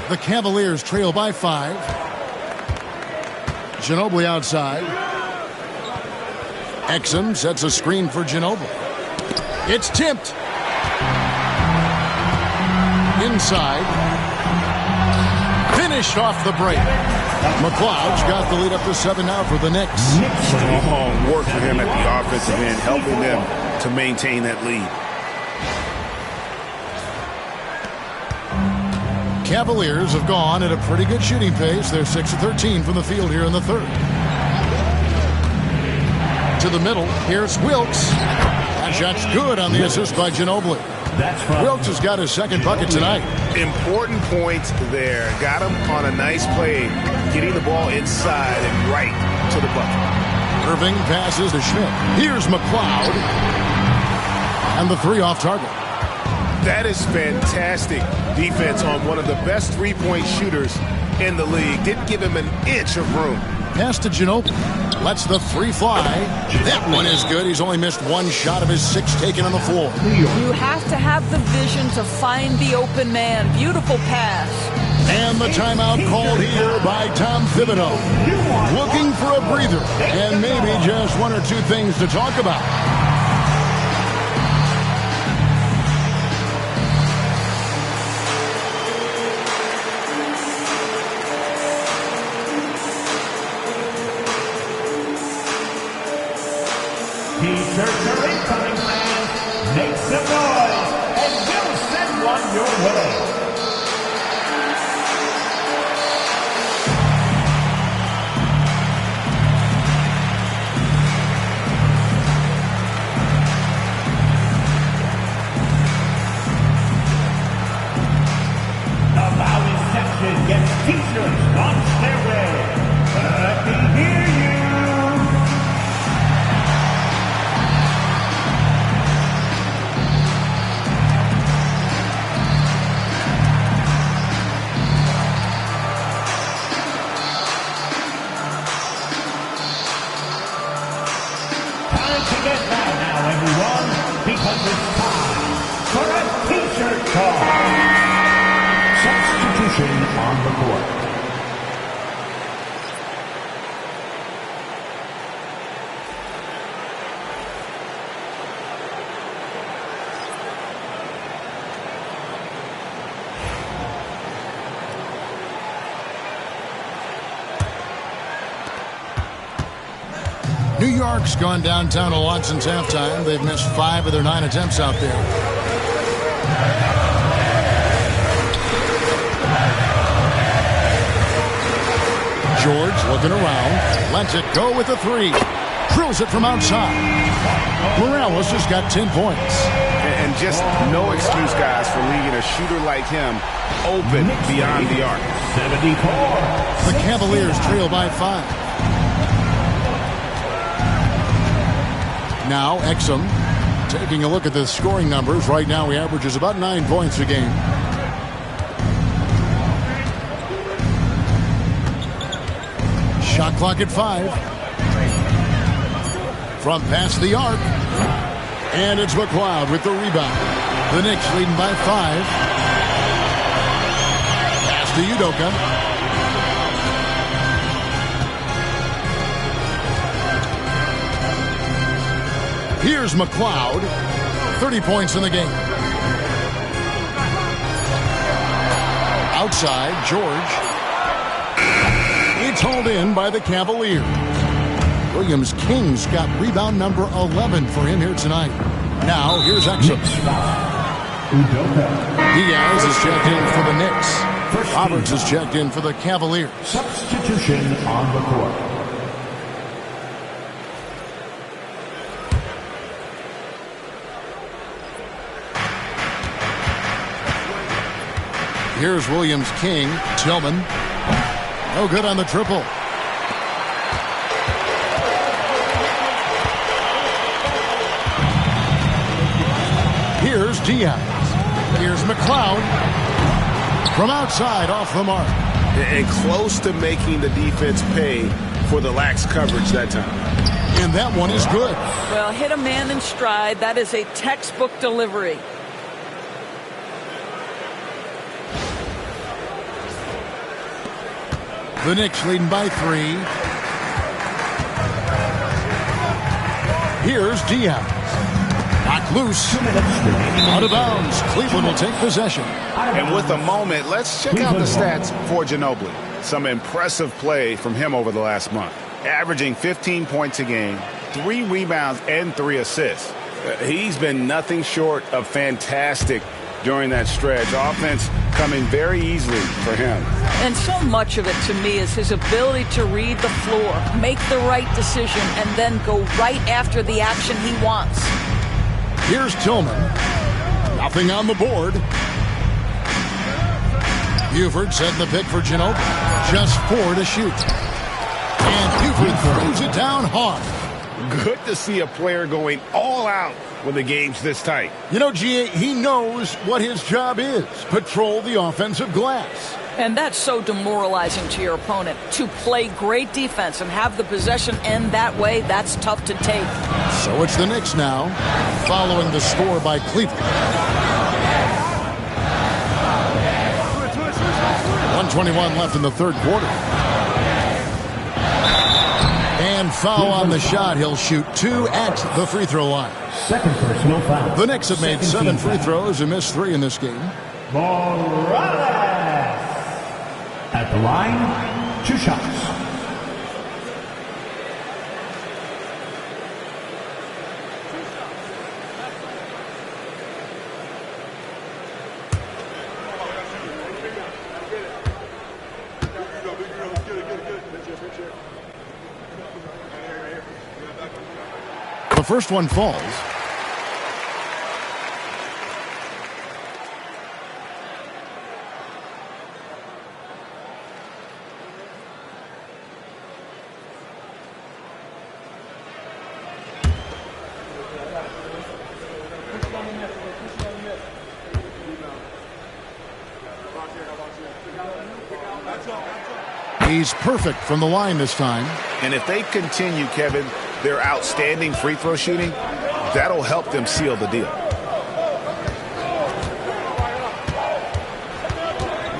The Cavaliers trail by 5. Ginobili outside. Exum sets a screen for Ginobili. It's tipped. Inside. Finished off the break. McLeod's got the lead up to 7 now for the Knicks. Strong work for him at the offensive end, helping them to maintain that lead. Cavaliers have gone at a pretty good shooting pace. They're 6 of 13 from the field here in the third. To the middle, here's Wilkes. That shot's good on the assist by Ginobili. Wilkes has got his second bucket tonight. Important points there. Got him on a nice play, getting the ball inside and right to the bucket. Irving passes to Schmidt. Here's McLeod. And the three off target. That is fantastic defense on one of the best three-point shooters in the league. Didn't give him an inch of room. Pass to Ginobili. Lets the three fly. That one is good. He's only missed one shot of his 6 taken on the floor. You have to have the vision to find the open man. Beautiful pass. And the timeout called here by Tom Thibodeau. Looking for a breather and maybe just one or two things to talk about. T-shirts are incoming, fans. Make some noise, and we'll send one your way. The Valley section gets T-shirts launched their way. Let me hear you. Because it's time for a T-shirt call. Substitution on the court. New York's gone downtown a lot since halftime. They've missed 5 of their 9 attempts out there. George looking around. Lets it go with a 3. Drills it from outside. Morales just got 10 points. And just no excuse, guys, for leaving a shooter like him open beyond the arc. 74. The Cavaliers trail by 5. Now, Exum taking a look at the scoring numbers. Right now, he averages about 9 points a game. Shot clock at 5. From past the arc. And it's McLeod with the rebound. The Knicks leading by 5. Pass to Udoka. Here's McLeod. 30 points in the game. Outside, George. It's hauled in by the Cavaliers. Williams King's got rebound number 11 for him here tonight. Now, here's Exum. Diaz is checked in for the Knicks. Roberts is checked in for the Cavaliers. Substitution on the court. Here's Williams King. Tillman. No good on the triple. Here's Diaz. Here's McLeod. From outside, off the mark. And close to making the defense pay for the lax coverage that time. And that one is good. Well, hit a man in stride. That is a textbook delivery. The Knicks leading by 3. Here's Diaz. Knocked loose. Out of bounds. Cleveland will take possession. And with a moment, let's check out the stats for Ginobili. Some impressive play from him over the last month. Averaging 15 points a game, 3 rebounds, and 3 assists. He's been nothing short of fantastic during that stretch. Offense coming very easily for him. And so much of it to me is his ability to read the floor, make the right decision, and then go right after the action he wants. Here's Tillman. Nothing on the board. Buford setting the pick for Ginobili. Just 4 to shoot. And Buford Langford throws it down hard. Good to see a player going all out when the game's this tight. You know, G.A., he knows what his job is. Patrol the offensive glass. And that's so demoralizing to your opponent. To play great defense and have the possession end that way, that's tough to take. So it's the Knicks now, following the score by Cleveland. 1:21 left in the third quarter. And foul on the shot. He'll shoot 2 at the free throw line. Second personal foul. The Knicks have made 7 free throws and missed 3 in this game. Morales at the line, 2 shots. The first one falls. He's perfect from the line this time. And if they continue, Kevin, their outstanding free throw shooting, that'll help them seal the deal.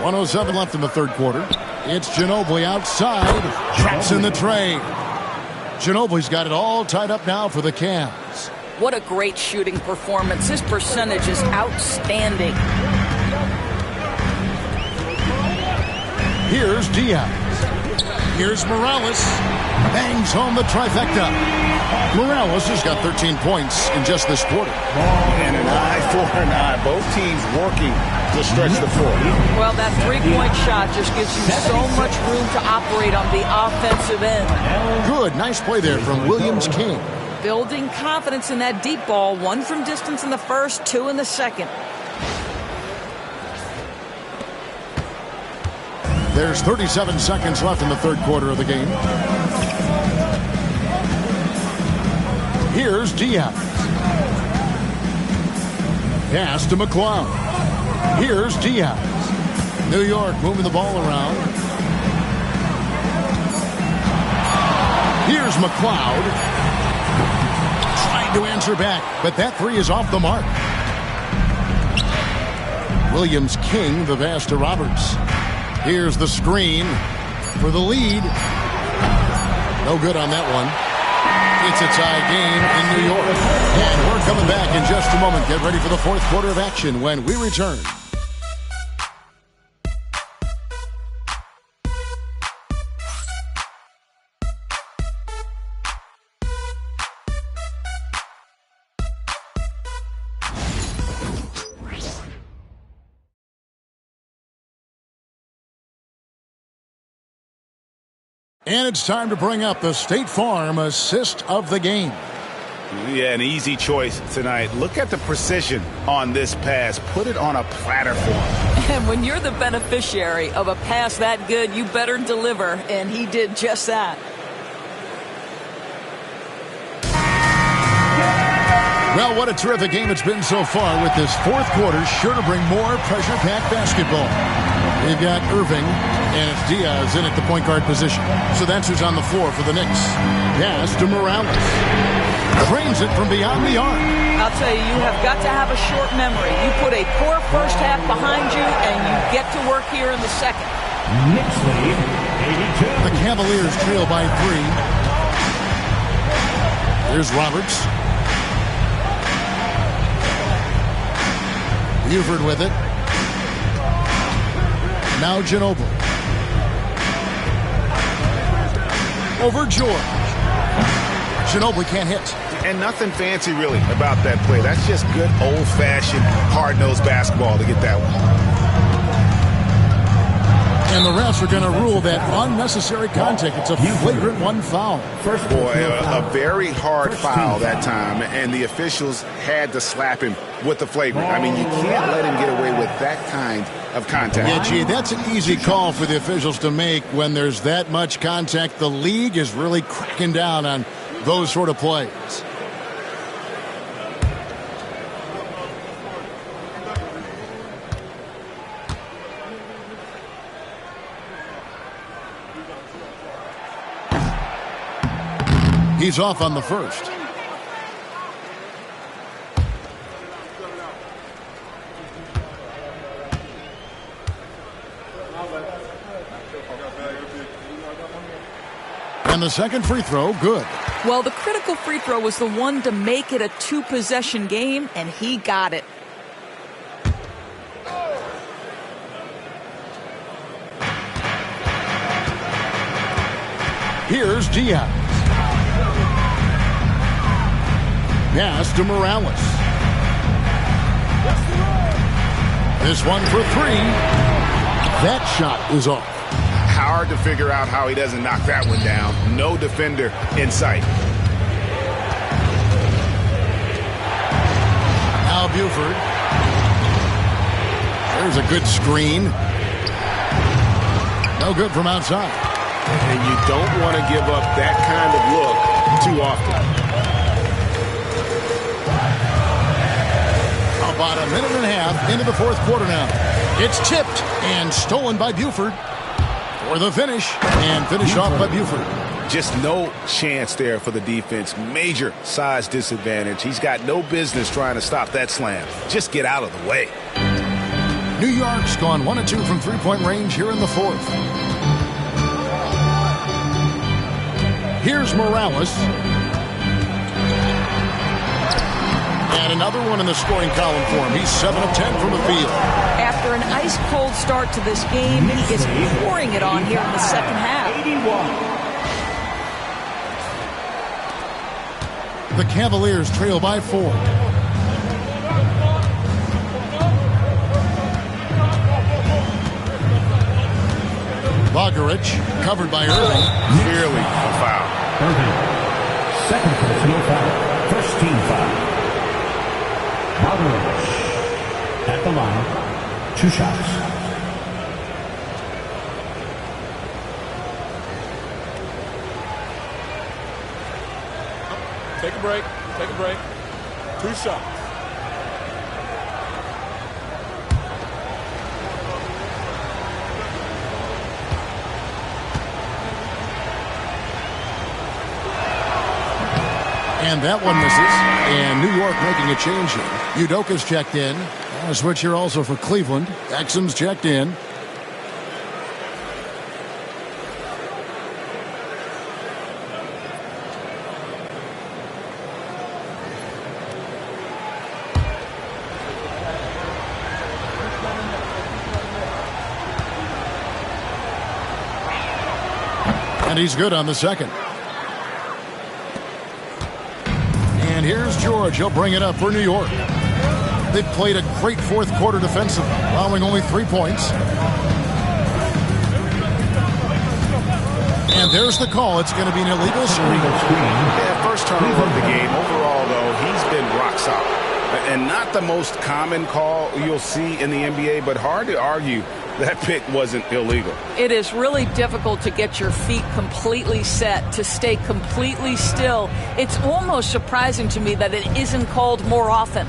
1:07 left in the third quarter. It's Ginobili outside. Traps in the trade. Ginobili's got it all tied up now for the Cavs. What a great shooting performance. His percentage is outstanding. Here's Diaz. Here's Morales. Bangs home the trifecta. Morales has got 13 points in just this quarter. And an eye for an eye. Both teams working to stretch the floor. Well, that three-point shot just gives you so much room to operate on the offensive end. Good. Nice play there from Williams King. Building confidence in that deep ball. 1 from distance in the first, 2 in the second. There's 37 seconds left in the third quarter of the game. Here's Diaz. Pass to McLeod. Here's Diaz. New York moving the ball around. Here's McLeod. Trying to answer back, but that 3 is off the mark. Williams King, the pass to Roberts. Here's the screen for the lead. No good on that one. It's a tie game in New York. And we're coming back in just a moment. Get ready for the fourth quarter of action when we return. And it's time to bring up the State Farm assist of the game. Yeah, an easy choice tonight. Look at the precision on this pass. Put it on a platter for him. And when you're the beneficiary of a pass that good, you better deliver. And he did just that. Well, what a terrific game it's been so far, with this fourth quarter sure to bring more pressure-packed basketball. We've got Irving, and it's Diaz in at the point guard position. So that's who's on the floor for the Knicks. Pass to Morales. Drains it from beyond the arc. I'll tell you, you have got to have a short memory. You put a poor first half behind you, and you get to work here in the second. Knicks lead, 82. The Cavaliers trail by 3. Here's Roberts. Buford with it. Now Ginobili. Over George. Ginobili can't hit. And nothing fancy really about that play. That's just good old-fashioned hard-nosed basketball to get that one. And the refs are going to rule that unnecessary contact. It's a flagrant one foul. Boy, a very hard foul that time, and the officials had to slap him with the flagrant. I mean, you can't let him get away with that kind of contact. Yeah, gee, that's an easy call for the officials to make when there's that much contact. The league is really cracking down on those sort of plays. He's off on the first. And the second free throw, good. Well, the critical free throw was the one to make it a two-possession game, and he got it. Here's Diaz. Pass to Morales. This one for three. That shot is off. Hard to figure out how he doesn't knock that one down. No defender in sight. Now Buford. There's a good screen. No good from outside. And you don't want to give up that kind of look too often. About a minute and a half into the fourth quarter now. It's tipped and stolen by Buford for the finish, and finish off by Buford. Just no chance there for the defense. Major size disadvantage. He's got no business trying to stop that slam. Just get out of the way. New York's gone 1 of 2 from three-point range here in the fourth. Here's Morales. And another one in the scoring column for him. He's 7 of 10 from the field. After an ice-cold start to this game, he is pouring it on here in the second half. The Cavaliers trail by 4. Bogaric covered by Irving. Clearly a foul. Irving, second personal foul, first team foul. Bogaric at the line, 2 shots. Take a break. Take a break. 2 shots. And that one misses. And New York making a change here. Udoka's checked in. A switch here also for Cleveland. Exum's checked in. And he's good on the second. And here's George. He'll bring it up for New York. They've played a great fourth quarter defensively, allowing only 3 points. And there's the call. It's going to be an illegal screen. Yeah, first turnover of the game. Overall, though, he's been rock solid. And not the most common call you'll see in the NBA, but hard to argue that pick wasn't illegal. It is really difficult to get your feet completely set, to stay completely still. It's almost surprising to me that it isn't called more often.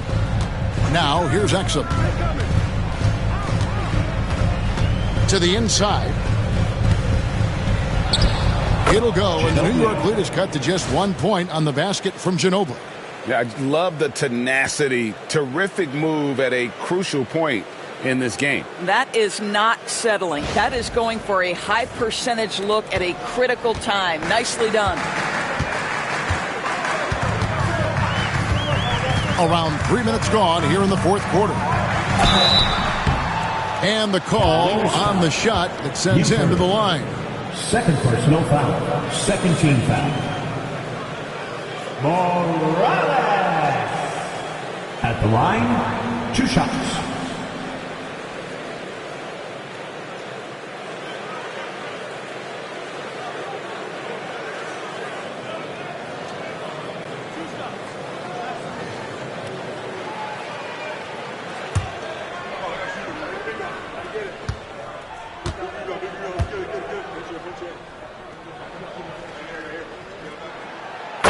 Now, here's Exum. To the inside. It'll go, and the New York lead is cut to just 1 point on the basket from Ginobili. Yeah, I love the tenacity. Terrific move at a crucial point in this game. That is not settling. That is going for a high percentage look at a critical time. Nicely done. Around 3 minutes gone here in the fourth quarter. And the call on the shot that sends him to the line. Second personal foul. Second team foul. Morales at the line, 2 shots.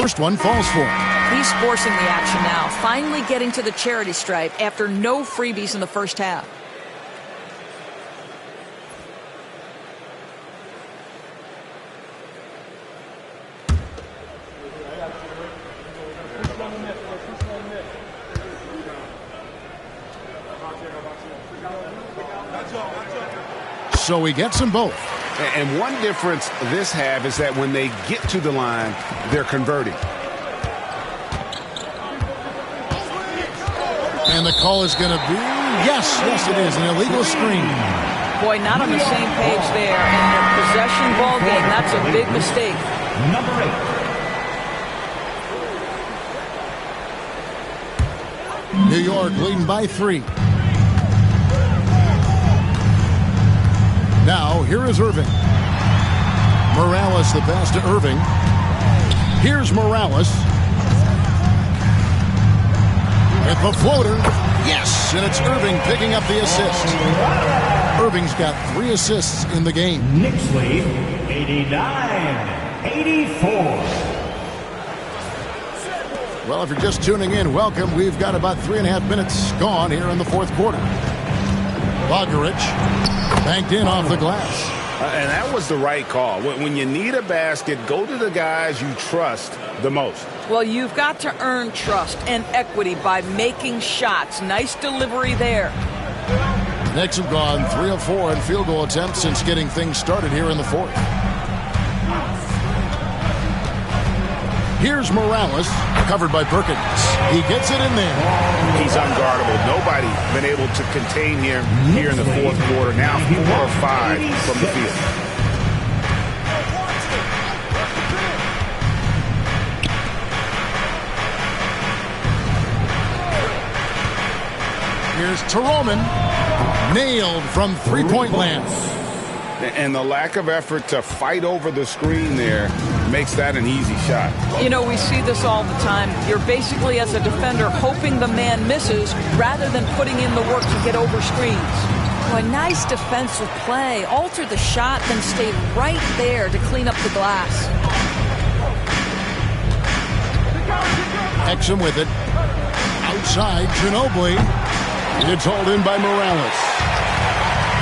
first one falls for him. He's forcing the action now, finally getting to the charity stripe after no freebies in the first half. So he gets them both. And one difference this half is that when they get to the line, they're converting. And the call is going to be, yes, it is, an illegal screen. Boy, not on the same page there. In a possession ball game, that's a big mistake. Number 8. New York leading by 3. Now, here is Irving. Morales, the pass to Irving. Here's Morales. With the floater. Yes, and it's Irving picking up the assist. Irving's got 3 assists in the game. Knicks lead 89-84. Well, if you're just tuning in, welcome. We've got about 3.5 minutes gone here in the fourth quarter. Bogaric banked in off the glass. And that was the right call. When you need a basket, go to the guys you trust the most. Well, you've got to earn trust and equity by making shots. Nice delivery there. Knicks have gone 3 of 4 in field goal attempts since getting things started here in the fourth. Here's Morales, covered by Perkins. He gets it in there. He's unguardable. Nobody been able to contain him here in the fourth quarter. Now 4 of 5 from the field. Here's Teroman, nailed from three-point land. And the lack of effort to fight over the screen there makes that an easy shot. You know, we see this all the time. You're basically, as a defender, hoping the man misses rather than putting in the work to get over screens. Boy, nice defensive play. Alter the shot, then stay right there to clean up the glass. Exum with it. Outside, Ginobili. It's hauled in by Morales.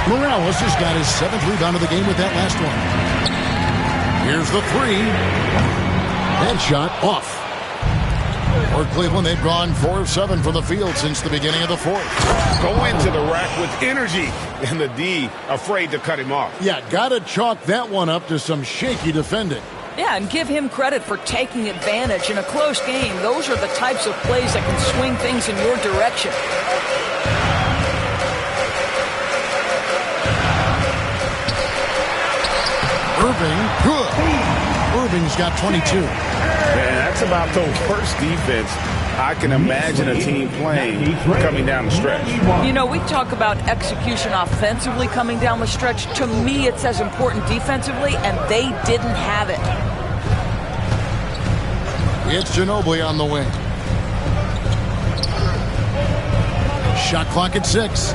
Morales just got his 7th rebound of the game with that last one. Here's the 3. That shot off. For Cleveland, they've gone 4 of 7 from the field since the beginning of the fourth. Go into the rack with energy, and the D afraid to cut him off. Yeah, got to chalk that one up to some shaky defending. Yeah, and give him credit for taking advantage in a close game. Those are the types of plays that can swing things in your direction. Irving, good. Irving's got 22. And that's about the worst defense I can imagine a team playing coming down the stretch. You know, we talk about execution offensively coming down the stretch. To me, it's as important defensively, and they didn't have it. It's Ginobili on the wing. Shot clock at 6.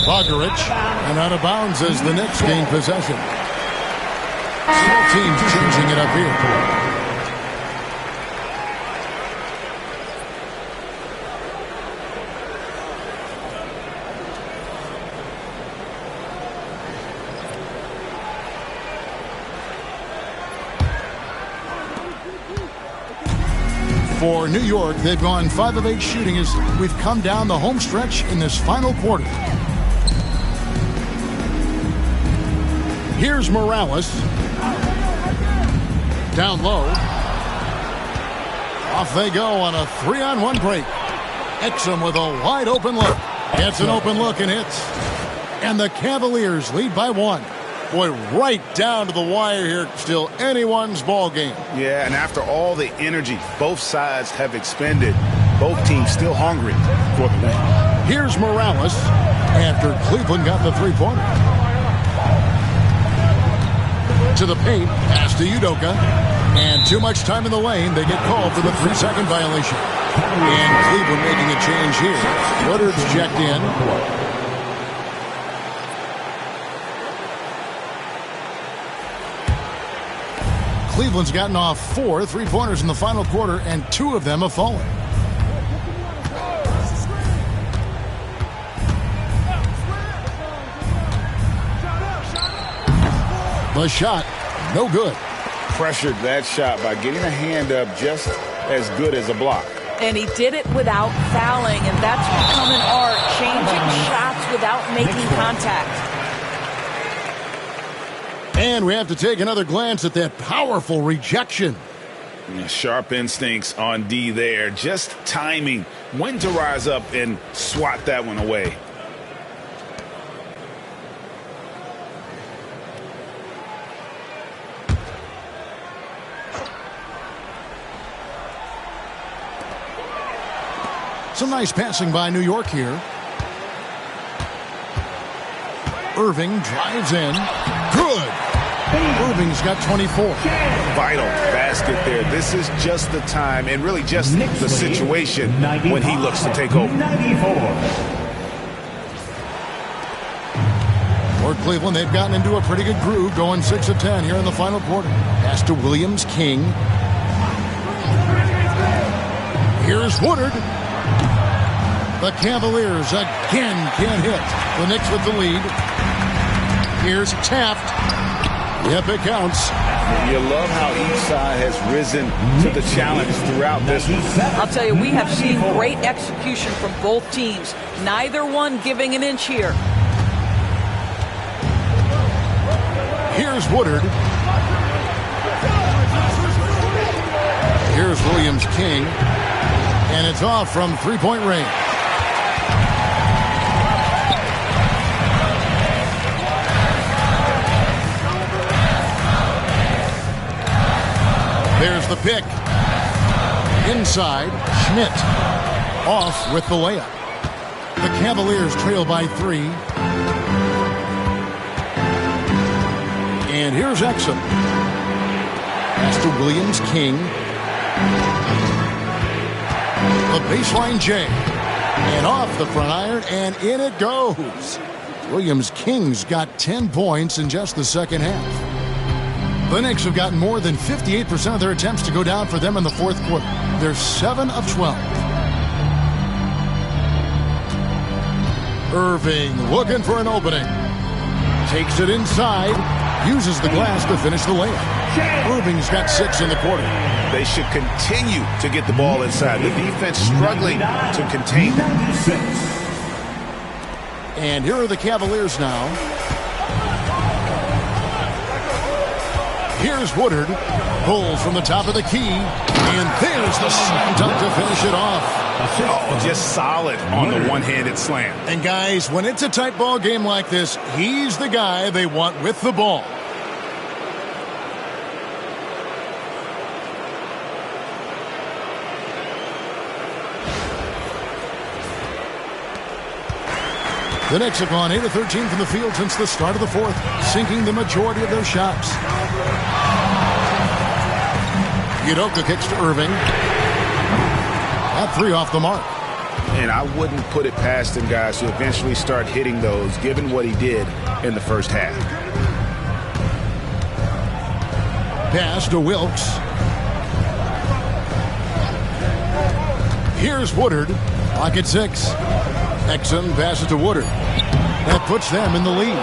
Bogaric, and out of bounds as the Knicks gain possession. Both teams changing it up here. For New York, they've gone 5 of 8 shooting as we've come down the home stretch in this final quarter. Here's Morales. Down low. Off they go on a 3-on-1 break. Exum with a wide open look. Gets an open look and hits. And the Cavaliers lead by 1. Boy, right down to the wire here. Still anyone's ball game. Yeah, and after all the energy both sides have expended, both teams still hungry for the win. Here's Morales after Cleveland got the three-pointer. To the paint, pass to Udoka. And too much time in the lane. They get called for the 3-second violation. And Cleveland making a change here. Woodard's checked in. Cleveland's gotten off 4 3-pointers in the final quarter, and 2 of them have fallen. The shot, no good. Pressured that shot by getting a hand up just as good as a block. And he did it without fouling, and that's become an art, changing shots without making contact. And we have to take another glance at that powerful rejection. Sharp instincts on D there. Just timing when to rise up and swat that one away. Some nice passing by New York here. Irving drives in. Good. Irving's got 24. Vital basket there. This is just the time and really just the situation when he looks to take over. For Cleveland, they've gotten into a pretty good groove, going 6 of 10 here in the final quarter. Pass to Williams-King. Here's Woodard. The Cavaliers again can't hit. The Knicks with the lead. Here's Taft. Yep, it counts. You love how each side has risen to the challenge throughout this one. I'll tell you, we have seen great execution from both teams. Neither one giving an inch here. Here's Woodard. Here's Williams-King. And it's off from three-point range. There's the pick. Inside, Schmidt. Off with the layup. The Cavaliers trail by 3. And here's Exum. Pass to Williams-King. The baseline J. And off the front iron, and in it goes. Williams-King's got 10 points in just the second half. The Knicks have gotten more than 58% of their attempts to go down for them in the fourth quarter. They're 7 of 12. Irving looking for an opening. Takes it inside. Uses the glass to finish the layup. Irving's got 6 in the quarter. They should continue to get the ball inside. The defense struggling to contain them. And here are the Cavaliers now. Here's Woodard. Pulls from the top of the key. And there's the slam dunk to finish it off. Oh, just solid on the one-handed slam. And guys, when it's a tight ball game like this, he's the guy they want with the ball. The Knicks have gone 8 of 13 from the field since the start of the fourth, sinking the majority of their shots. Udoka kicks to Irving. That 3 off the mark. And I wouldn't put it past him, guys, to eventually start hitting those, given what he did in the first half. Pass to Wilkes. Here's Woodard. Lock at 6. Exum passes to Woodard. That puts them in the lead.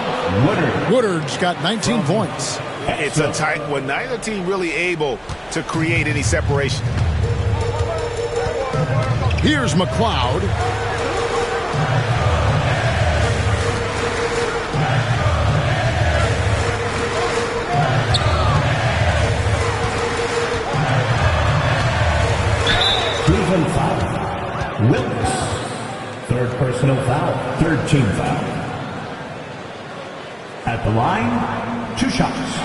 Woodard's got 19 points. It's a tight one. Neither team really able to create any separation. Here's McLeod. Cleveland foul. Wilkes. Third personal foul. Third team foul. At the line, 2 shots.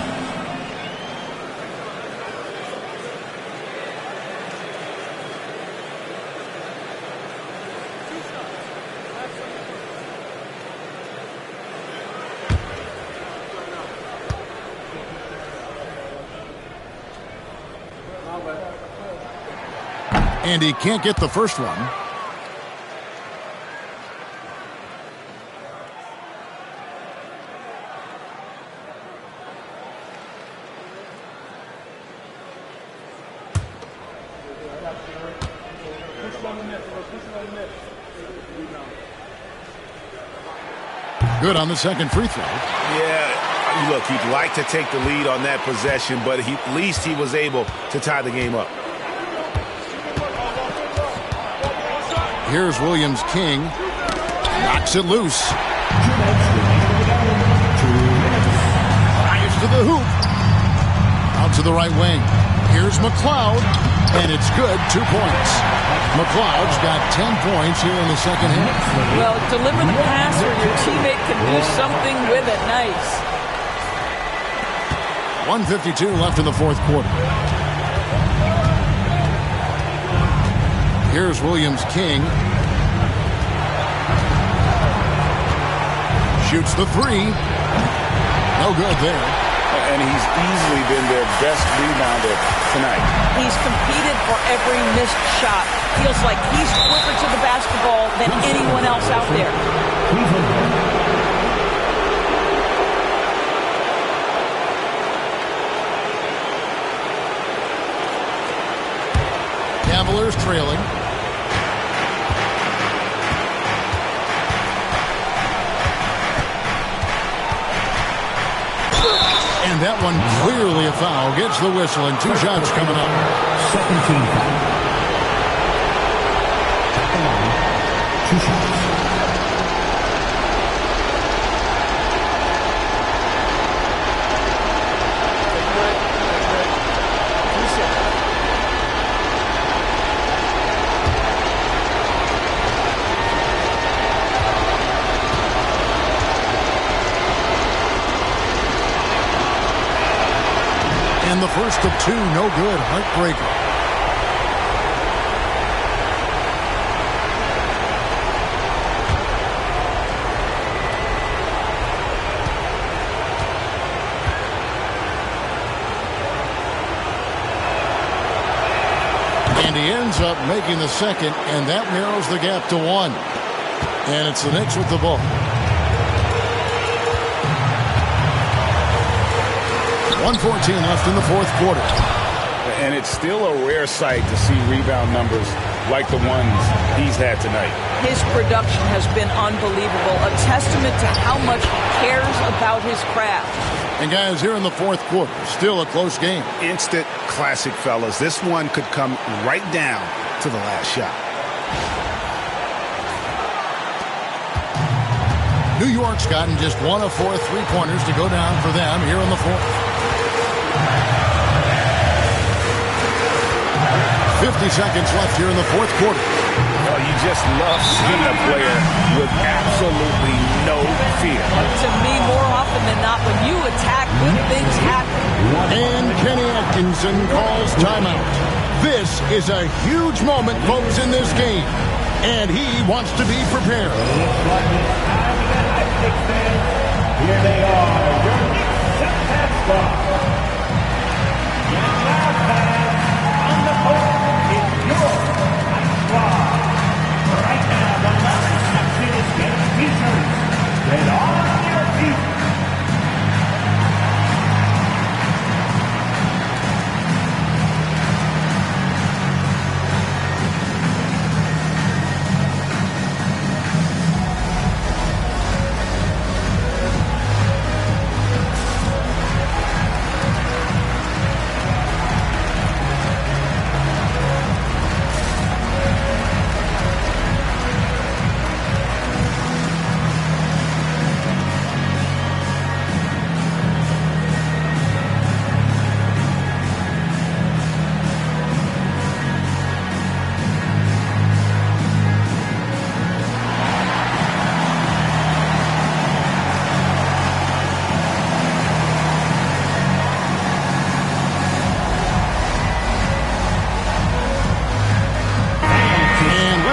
And he can't get the first one. Good on the second free throw. Yeah, look, he'd like to take the lead on that possession, but at least he was able to tie the game up. Here's Williams King. Knocks it loose. Drives to the hoop. Out to the right wing. Here's McLeod, and it's good. 2 points. McLeod's got 10 points here in the second half. Well, deliver the pass or your teammate can do something with it. Nice. 1:52 left in the fourth quarter. Here's Williams King. Shoots the three. No good there. And he's easily been their best rebounder tonight. He's competed for every missed shot. Feels like he's quicker to the basketball than anyone else out there. Cavaliers trailing. And that one clearly a foul. Gets the whistle and 2 shots coming up. Second team foul. 2 shots. And the first of 2, no good. Heartbreaker. And he ends up making the second, and that narrows the gap to 1. And it's the Knicks with the ball. 1:14 left in the fourth quarter. And it's still a rare sight to see rebound numbers like the ones he's had tonight. His production has been unbelievable, a testament to how much he cares about his craft. And guys, here in the fourth quarter, still a close game. Instant classic, fellas. This one could come right down to the last shot. New York's gotten just 1 of 4 3-pointers to go down for them here in the fourth. 50 seconds left here in the fourth quarter. Well, you just love seeing a player with absolutely no fear. To me, more often than not, when you attack, good things happen. And Kenny Atkinson calls timeout. This is a huge moment, folks, in this game. And he wants to be prepared. Here they are, your Knicks success squad. On the court is your squad. Right now, the Larry section is getting featured. Get on your feet.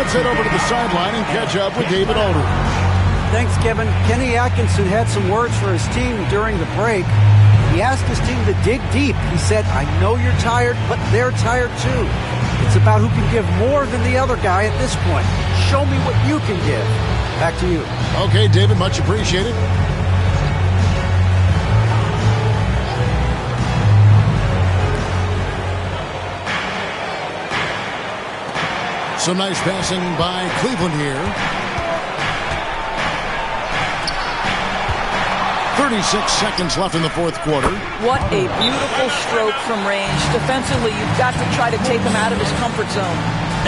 Let's head over to the sideline and catch up with David Aldridge. Thanks, Kevin. Kenny Atkinson had some words for his team during the break. He asked his team to dig deep. He said, I know you're tired, but they're tired too. It's about who can give more than the other guy at this point. Show me what you can give. Back to you. Okay, David, much appreciated. Some nice passing by Cleveland here. 36 seconds left in the fourth quarter. What a beautiful stroke from range. Defensively, you've got to try to take him out of his comfort zone.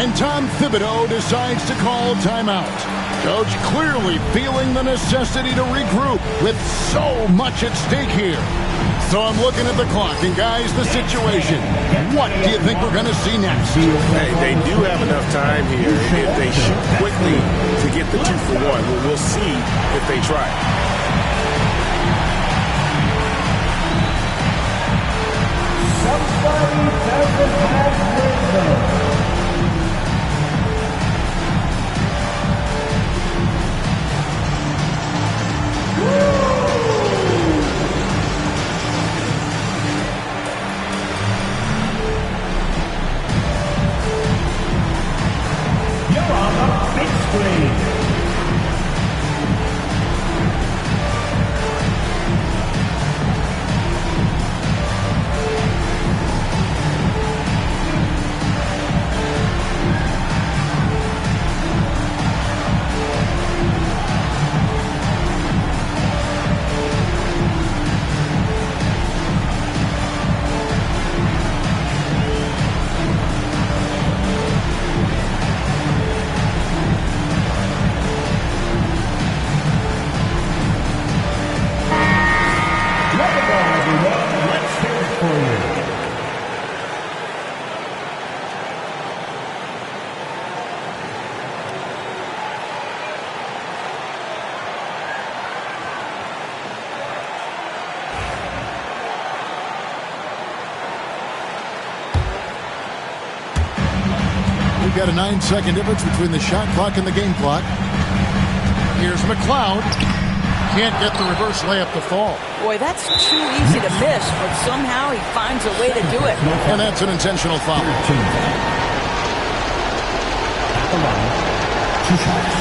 And Tom Thibodeau decides to call timeout. Coach clearly feeling the necessity to regroup with so much at stake here. So I'm looking at the clock, and guys, the situation. What do you think we're going to see next? Hey, they do have enough time here. If they shoot quickly to get the 2-for-1, we'll see if they try. Somebody doesn't have rhythm. You're on the big screen. We've got a 9-second difference between the shot clock and the game clock. Here's McLeod. Can't get the reverse layup to fall. Boy, that's too easy to miss, but somehow he finds a way to do it. And that's an intentional foul. At the line, 2 shots.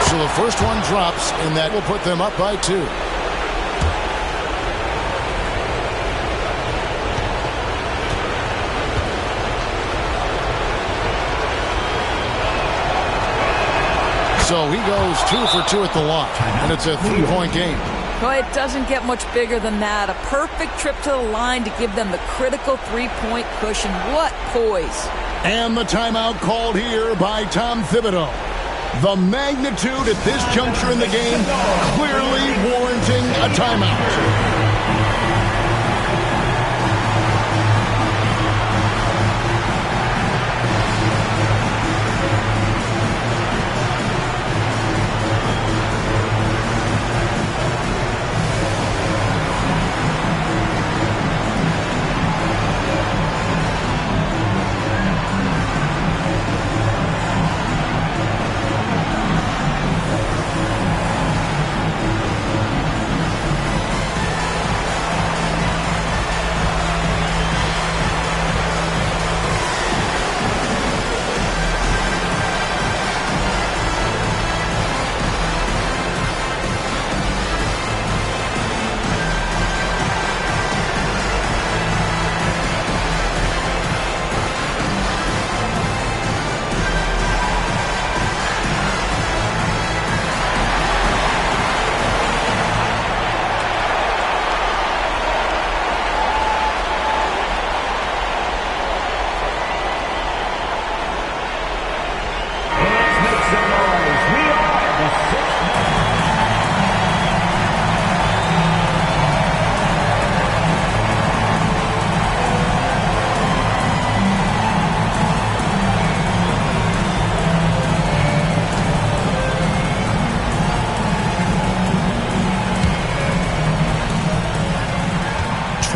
So the first one drops, and that will put them up by 2. So he goes 2 for 2 at the line, and it's a 3-point game. Boy, it doesn't get much bigger than that. A perfect trip to the line to give them the critical 3-point cushion. What poise. And the timeout called here by Tom Thibodeau. The magnitude at this juncture in the game clearly warranting a timeout.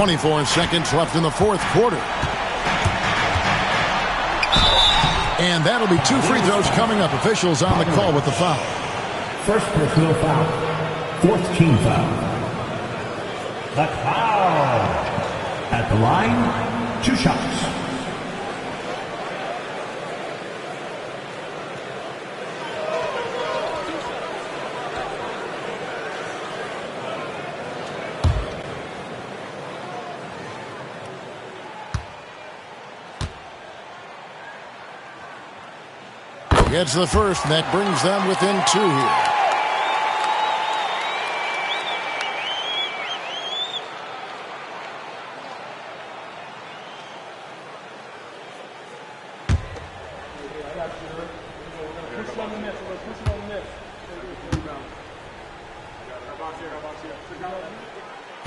.24 seconds left in the fourth quarter. And that'll be 2 free throws coming up. Officials on the call with the foul. First personal foul. 4th team foul. The Cloud. At the line, 2 shots. Gets the first, and that brings them within 2 here.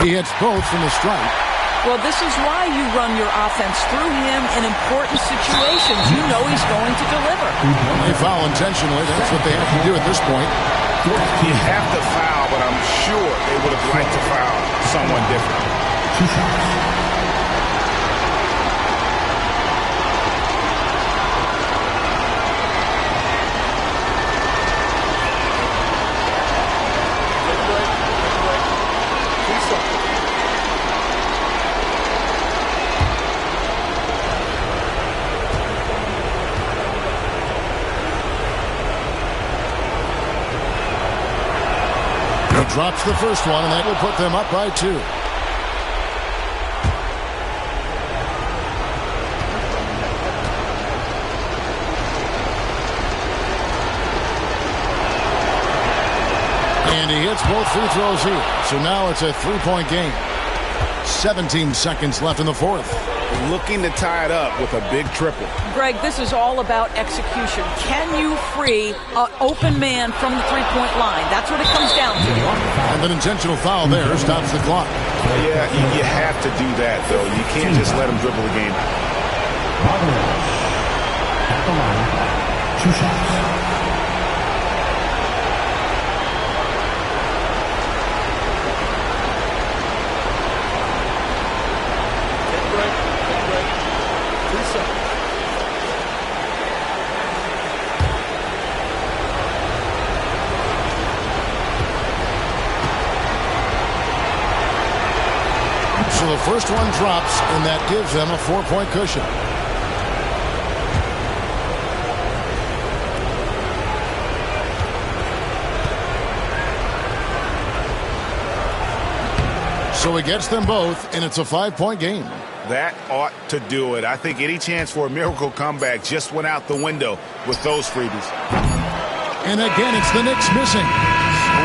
He hits both from the strike. Well, this is why you run your offense through him in important situations. You know he's going to deliver. They foul intentionally. That's what they have to do at this point. You have to foul, but I'm sure they would have liked to foul someone different. 2 shots. Drops the first one, and that will put them up by 2. And he hits both free throws here. So now it's a 3-point game. 17 seconds left in the fourth. Looking to tie it up with a big triple. Greg, this is all about execution. Can you free an open man from the three-point line? That's what it comes down to. And an intentional foul there stops the clock. Yeah, you have to do that, though. You can't just let him dribble the game. At the line, 2 shots. So the first one drops, and that gives them a 4-point cushion. So he gets them both, and it's a 5-point game. That ought to do it. I think any chance for a miracle comeback just went out the window with those freebies. And again, it's the Knicks missing.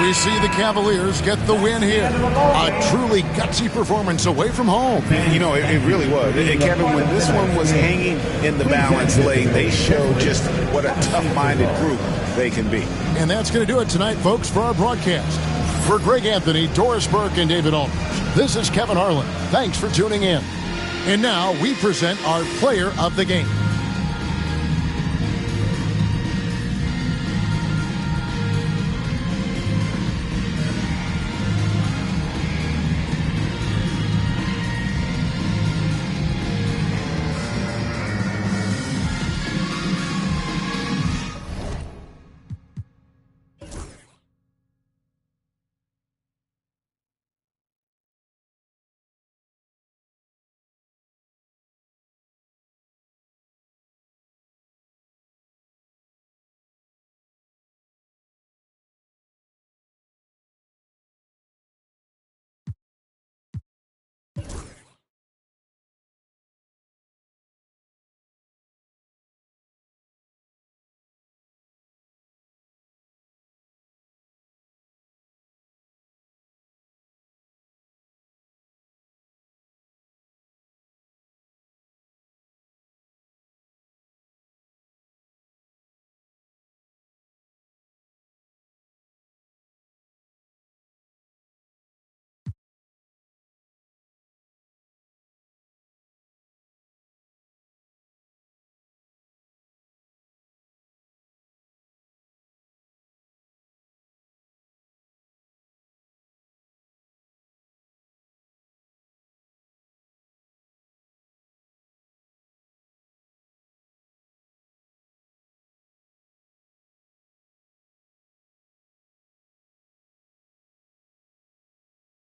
We see the Cavaliers get the win here. A truly gutsy performance away from home. You know, it really was. And Kevin, when this one was hanging in the balance late, they showed just what a tough-minded group they can be. And that's going to do it tonight, folks, for our broadcast. For Greg Anthony, Doris Burke, and David Aldridge, this is Kevin Harlan. Thanks for tuning in. And now we present our player of the game.